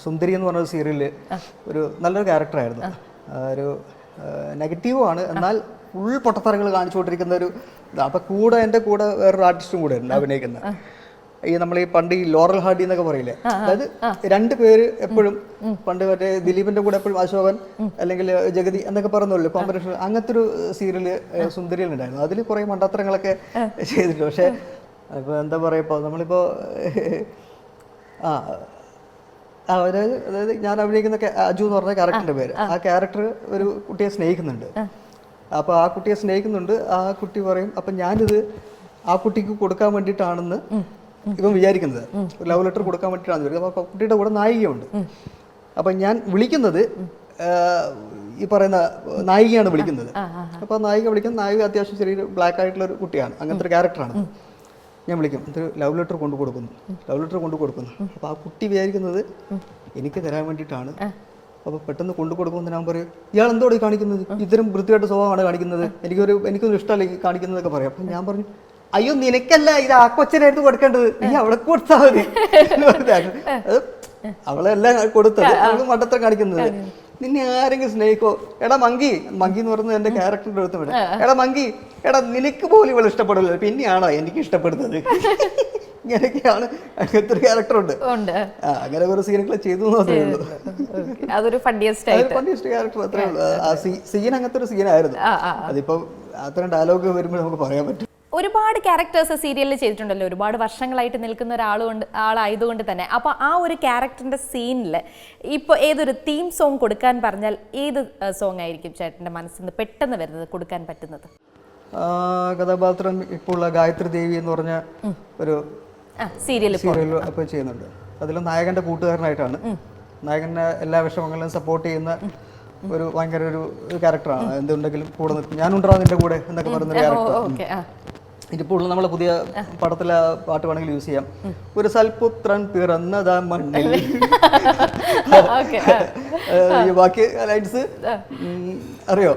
സുന്ദരി എന്ന് പറഞ്ഞ സീരിയലിൽ ഒരു നല്ലൊരു ക്യാരക്ടറായിരുന്നു. ഒരു നെഗറ്റീവാണ്, എന്നാൽ ഫുൾ പൊട്ടത്തറകൾ കാണിച്ചുകൊണ്ടിരിക്കുന്ന ഒരു. അപ്പം കൂടെ എൻ്റെ കൂടെ വേറൊരു ആർട്ടിസ്റ്റും കൂടെ ഉണ്ട് അഭിനയിക്കുന്നത്. ഈ നമ്മൾ ഈ പണ്ട് ഈ ലോറൽ ഹാർഡി എന്നൊക്കെ പറയില്ലേ, അതായത് രണ്ട് പേര് എപ്പോഴും പണ്ട് മറ്റേ ദിലീപിന്റെ കൂടെ എപ്പോഴും അശോകൻ അല്ലെങ്കിൽ ജഗതി എന്നൊക്കെ പറയുന്നല്ലോ കോമ്പറ്റീഷൻ. അങ്ങനത്തെ ഒരു സീരിയല് സുന്ദരിയിൽ ഉണ്ടായിരുന്നു. അതിൽ കുറെ മണ്ടത്തരങ്ങളൊക്കെ ചെയ്തിട്ടുണ്ട്. പക്ഷെ ഇപ്പൊ എന്താ പറയാ, ഇപ്പൊ നമ്മളിപ്പോ അതായത് ഞാൻ അഭിനയിക്കുന്ന അജു എന്ന് പറഞ്ഞ ക്യാരക്ടറിന്റെ പേര്. ആ ക്യാരക്ടർ ഒരു കുട്ടിയെ സ്നേഹിക്കുന്നുണ്ട്. അപ്പൊ ആ കുട്ടിയെ സ്നേഹിക്കുന്നുണ്ട്. ആ കുട്ടി പറയും, അപ്പൊ ഞാനിത് ആ കുട്ടിക്ക് കൊടുക്കാൻ വേണ്ടിയിട്ടാണെന്ന് ഇവൻ വിചാരിക്കുന്നത്. ഒരു ലവ് ലെറ്റർ കൊടുക്കാൻ വേണ്ടിയിട്ടാണ് വിചാരിക്കുന്നത്. അപ്പോൾ കുട്ടിയുടെ കൂടെ നായികയുണ്ട്. അപ്പം ഞാൻ വിളിക്കുന്നത് ഈ പറയുന്ന നായികയാണ് വിളിക്കുന്നത്. അപ്പോൾ നായിക വിളിക്കുന്നത്, നായിക അത്യാവശ്യം ചെറിയൊരു ബ്ലാക്ക് ആയിട്ടുള്ള ഒരു കുട്ടിയാണ്, അങ്ങനത്തെ ഒരു ക്യാരക്ടറാണ്. ഞാൻ വിളിക്കും, ഇതൊരു ലവ് ലെറ്റർ കൊണ്ടു കൊടുക്കുന്നു. അപ്പോൾ ആ കുട്ടി വിചാരിക്കുന്നത് എനിക്ക് തരാൻ വേണ്ടിയിട്ടാണ്. അപ്പോൾ പെട്ടെന്ന് കൊണ്ടു കൊടുക്കുമ്പോൾ ഞാൻ പറയും, ഇയാൾ എന്തോടെ കാണിക്കുന്നത്, ഇത്തരം വൃത്തിയായിട്ട് സ്വഭാവമാണ് കാണിക്കുന്നത്, എനിക്കൊന്നും ഇഷ്ടമല്ല കാണിക്കുന്നതൊക്കെ പറയും. അപ്പം ഞാൻ പറഞ്ഞു, അയ്യോ നിനക്കല്ല, ഇത് ആ കൊച്ചിനായിരുന്നു കൊടുക്കേണ്ടത്, നീ അവളെ കൊടുത്താൽ മതി. അവളെല്ലാം കൊടുത്തത്, അവള് മണ്ടത്തരം കാണിക്കുന്നത്. നിന്നെ ആരെങ്കിലും സ്നേഹിക്കോ, എടാ മങ്കി എന്ന് പറയുന്നത് എന്റെ ക്യാരക്ടറിന്റെ അടുത്ത് വിടും. എടാ മങ്കി, എടാ നിനക്ക് പോലും ഇവൾ ഇഷ്ടപ്പെടില്ല, പിന്നെയാണോ എനിക്ക് ഇഷ്ടപ്പെടുന്നത്? ഇങ്ങനെയൊക്കെയാണ്. അങ്ങനത്തെ ഒരു ക്യാരക്ടറുണ്ട്. അങ്ങനെ ഒരു സീനുകൾ ചെയ്തു. അതൊരു ഫണ്ണിയസ്റ്റ് ക്യാരക്ടർ അത്രേ ഉള്ളൂ. ആ സീൻ അങ്ങനത്തെ ഒരു സീനായിരുന്നു. അതിപ്പോ അത്തരം ഡയലോഗ് വരുമ്പോൾ നമുക്ക് പറയാൻ പറ്റും. ഒരുപാട് ക്യാരക്ടേഴ്സ് സീരിയലിൽ ചെയ്തിട്ടുണ്ടല്ലോ, ഒരുപാട് വർഷങ്ങളായിട്ട് നിൽക്കുന്ന ആളായതുകൊണ്ട് തന്നെ. അപ്പോൾ ആ ഒരു ക്യാരക്ടറിന്റെ സീനിൽ ഇപ്പോൾ ഏതൊരു തീം സോങ് കൊടുക്കാൻ പറഞ്ഞാൽ ഏത് സോങ് ആയിരിക്കും ചേട്ടൻ്റെ മനസ്സിൽ നിന്ന് പെട്ടെന്ന് വരുന്നത്, കൊടുക്കാൻ പറ്റുന്നത്? കഥാപാത്രം ഇപ്പോൾ ഉള്ള ഗായത്രി ദേവി എന്ന് പറഞ്ഞ ഒരു സീരിയൽ ഇപ്പോൾ ചെയ്യുന്നുണ്ട്. അതിൽ നായകന്റെ കൂട്ടുകാരനായിട്ടാണ്. നായകന്റെ എല്ലാ വിഷമങ്ങളിലും സപ്പോർട്ട് ചെയ്യുന്ന ഒരു ഭയങ്കര ഒരു ക്യാരക്ടറാണ്. എന്തുണ്ടെങ്കിലും കൂടെ നിൽക്കും, ഞാനുണ്ടാവും നിന്റെ കൂടെ എന്നൊക്കെ പറയുന്ന ഒരു ക്യാരക്ടർ. ഇതിപ്പോൾ നമ്മളെ പുതിയ പടത്തിലെ പാട്ട് വേണമെങ്കിൽ യൂസ് ചെയ്യാം. ഒരു സൽപുത്രൻ പിറന്നതാ മണ്ണിൽ. ബാക്കി ലൈൻസ് അറിയോ?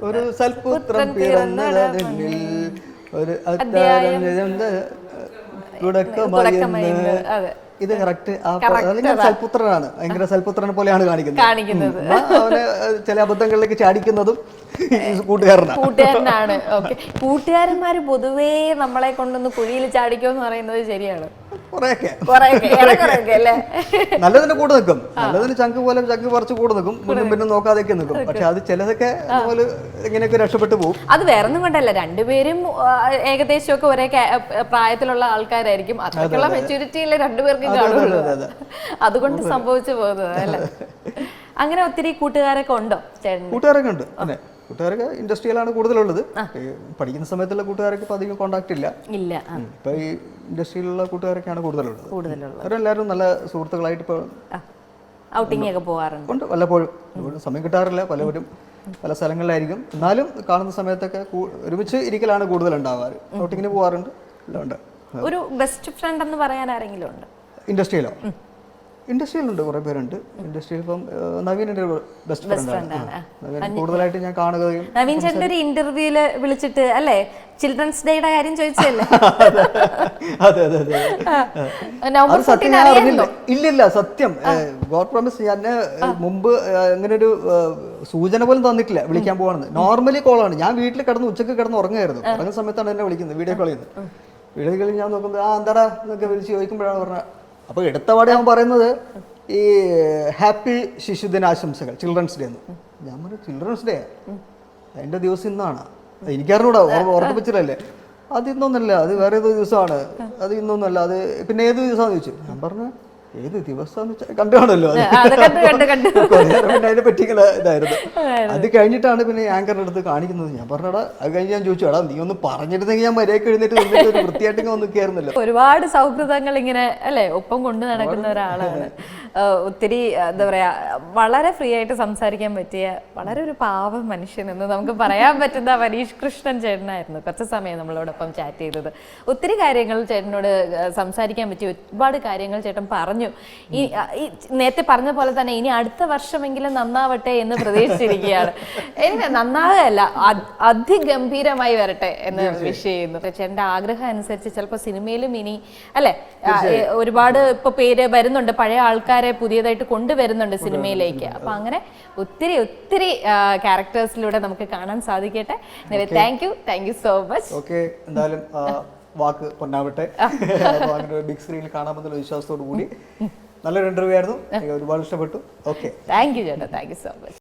ഒരു സൽപുത്രൻ പിറന്നതാ മണ്ണിൽ, ഒരു തുടക്കമായി. ഇത് കറക്റ്റ് സൽപുത്രനാണ്, ഭയങ്കര സൽപുത്രനെ പോലെയാണ് കാണിക്കുന്നത്. അവന് ചില അബദ്ധങ്ങളിലേക്ക് ചാടിക്കുന്നതും കൂട്ടുകാരനാണ്. ഓക്കെ, കൂട്ടുകാരന്മാര് പൊതുവേ നമ്മളെ കൊണ്ടൊന്ന് കുഴിയിൽ ചാടിക്കുമെന്ന് പറയുന്നത് ശരിയാണ്. നല്ലതിന്റെ കൂടെ നിൽക്കും, നല്ലതിന് ചങ്ക് പോലെ ചങ്ക് പറിച്ച് കൂടെ നിൽക്കും, മുന്നും പിന്നും നോക്കാതെയൊക്കെ നിൽക്കും. പക്ഷെ അത് ചിലതൊക്കെ നമ്മള് ഇങ്ങനെയൊക്കെ രക്ഷപ്പെട്ടു പോകും. അത് വേറൊന്നും കൊണ്ടല്ല, രണ്ടുപേരും ഏകദേശമൊക്കെ ഒരേ പ്രായത്തിലുള്ള ആൾക്കാരായിരിക്കും. അത്രയ്ക്കുള്ള മെച്യൂരിറ്റിയിലെ രണ്ടുപേർക്കും കാണുള്ളൂ. അതുകൊണ്ട് സംഭവിച്ചു പോകുന്നത് അല്ലേ? അങ്ങനെ ഒത്തിരി കൂട്ടുകാരൊക്കെ ഉണ്ടോ ചേട്ടൻ? കൂട്ടുകാരൊക്കെ ഉണ്ട്. കൂട്ടുകാരൊക്കെ ഇൻഡസ്ട്രിയിലാണ് കൂടുതലുള്ളത്. ഈ പഠിക്കുന്ന സമയത്തുള്ള കൂട്ടുകാരൊക്കെ ഇപ്പം അധികം കോൺടാക്ട് ഇല്ല. ഇപ്പം ഈ ഇൻഡസ്ട്രിയിലുള്ള കൂട്ടുകാരൊക്കെയാണ് കൂടുതലുള്ളത്. അവരെല്ലാവരും നല്ല സുഹൃത്തുക്കളായിട്ട് ഇപ്പോൾ ഔട്ടിംഗ് ഒക്കെ പോകാറുണ്ട്. ഉണ്ട്, വല്ലപ്പോഴും. സമയം കിട്ടാറില്ല, പലവരും പല സ്ഥലങ്ങളിലായിരിക്കും. എന്നാലും കാണുന്ന സമയത്തൊക്കെ ഒരുമിച്ച് ഇരിക്കലാണ് കൂടുതൽ ഉണ്ടാവാറ്. ഔട്ടിങ്ങിന് പോകാറുണ്ട്, എല്ലാം ഉണ്ട്. ഒരു ബെസ്റ്റ് ഫ്രണ്ട് എന്ന് പറയാൻ ആരെങ്കിലും ഉണ്ട് ഇൻഡസ്ട്രിയിലോ? ഇൻഡസ്ട്രിയിലുണ്ട്, കുറേ പേരുണ്ട്. ഇൻഡസ്ട്രിയിൽ ഇപ്പം നവീൻ എൻ്റെ ബെസ്റ്റ് ഫ്രണ്ടാണ്. നവീൻ കൂടുതലായിട്ട് ഞാൻ കാണുകയും. നവീൻ ചേട്ടൻ്റെ ഒരു ഇന്റർവ്യൂല് വിളിച്ചിട്ട് അല്ലേ ചിൽഡ്രൻസ് ഡേയുടെ കാര്യം ചോദിച്ചല്ലേ? അതെ അതെ അതെ. അത് സത്യം ഞാൻ അറിഞ്ഞില്ല. ഇല്ലില്ല, സത്യം ഗോഡ് പ്രോമിസ്. ഞാൻ മുമ്പ് അങ്ങനെ ഒരു സൂചന പോലും തന്നിട്ടില്ല വിളിക്കാൻ പോവാണെന്ന്. നോർമലി കോളാണ്. ഞാൻ വീട്ടിൽ കിടന്ന് ഉച്ചക്ക് കിടന്ന് ഉറങ്ങുമായിരുന്നു. ഉറങ്ങുന്ന സമയത്താണ് എന്നെ വിളിക്കുന്നത്, വീഡിയോ കോൾ ചെയ്യുന്നത്. വീഡിയോ കോളിൽ ഞാൻ നോക്കുമ്പോൾ എന്താടാ എന്നൊക്കെ വിളിച്ച് ചോദിക്കുമ്പോഴാണ് പറഞ്ഞത്. അപ്പോൾ എടുത്തപാടെ അവൻ പറയുന്നത് ഈ ഹാപ്പി ശിശുദിനാശംസകൾ, ചിൽഡ്രൻസ് ഡേ എന്ന്. ഞാൻ പറഞ്ഞു ചിൽഡ്രൻസ് ഡേ അതിൻ്റെ ദിവസം ഇന്നാണ്. എനിക്കറിഞ്ഞൂടാ, ഓർമ്മിപ്പിച്ചില്ലല്ലേ. അത് ഇന്നൊന്നല്ല, അത് വേറെ ഏതോ ദിവസമാണ്. അത് ഇന്നൊന്നല്ല, അത് പിന്നെ ഏത് ദിവസമാണെന്ന് ചോദിച്ചു. ഞാൻ പറഞ്ഞു ഏത് ദിവസം കണ്ടു കാണുമല്ലോ. പിന്നെ അതിനെ പറ്റിയുള്ള ഇതായിരുന്നു. അത് കഴിഞ്ഞിട്ടാണ് പിന്നെ ആങ്കറിൻ്റെ അടുത്ത് കാണിക്കുന്നത്. ഞാൻ പറഞ്ഞടാ, അത് കഴിഞ്ഞ് ഞാൻ ചോദിച്ചു, എടാ നീ ഒന്ന് പറഞ്ഞിരുന്നെങ്കിൽ ഞാൻ മര്യാദയ്ക്ക് എഴുന്നേറ്റ് നിന്നിട്ട് ഒരു വൃത്തിയായിട്ട് ഒന്ന് കയറുന്നല്ലോ. ഒരുപാട് സൗഹൃദങ്ങൾ ഇങ്ങനെ അല്ലേ ഒപ്പം കൊണ്ടു നടക്കുന്ന ഒരാളാണ്. ഒത്തിരി എന്താ പറയാ, വളരെ ഫ്രീ ആയിട്ട് സംസാരിക്കാൻ പറ്റിയ വളരെ ഒരു പാവം മനുഷ്യൻ എന്ന് നമുക്ക് പറയാൻ പറ്റുന്ന മനീഷ് കൃഷ്ണൻ ചേട്ടനായിരുന്നു കുറച്ച് സമയം നമ്മളോടൊപ്പം ചാറ്റ് ചെയ്തത്. ഒത്തിരി കാര്യങ്ങൾ ചേട്ടനോട് സംസാരിക്കാൻ പറ്റിയ ഒരുപാട് കാര്യങ്ങൾ ചേട്ടൻ പറഞ്ഞു. ഈ നേരത്തെ പറഞ്ഞ പോലെ തന്നെ ഇനി അടുത്ത വർഷമെങ്കിലും നന്നാവട്ടെ എന്ന് പ്രതീക്ഷിച്ചിരിക്കുകയാണ്. എനിക്ക് നന്നാകുകയല്ല, അതിഗംഭീരമായി വരട്ടെ എന്ന് വിഷ് ചെയ്യുന്നു. ചേട്ടൻ്റെ ആഗ്രഹം അനുസരിച്ച് ചിലപ്പോൾ സിനിമയിലും ഇനി അല്ലെ ഒരുപാട് ഇപ്പൊ പേര് വരുന്നുണ്ട്, പഴയ ആൾക്കാരെ പുതിയതായിട്ട് കൊണ്ടുവരുന്നുണ്ട് സിനിമയിലേക്ക്. അപ്പൊ അങ്ങനെ ഒത്തിരി ഒത്തിരി ക്യാരക്ടേഴ്സിലൂടെ നമുക്ക് കാണാൻ സാധിക്കട്ടെ. Thank you so much. Okay, എന്തായാലും വാക്ക് പൊന്നാവട്ടെ. അങ്ങനെ ബിഗ് സ്ക്രീനിൽ കാണാമെന്നുള്ള വിശ്വാസത്തോടു കൂടി നല്ലൊരു ഇന്റർവ്യൂ ആയിരുന്നു. ഒരുപാട് ഇഷ്ടപ്പെട്ടു. ഓക്കെ, താങ്ക് യു ചേട്ടാ, താങ്ക് യു സോ മച്ച്.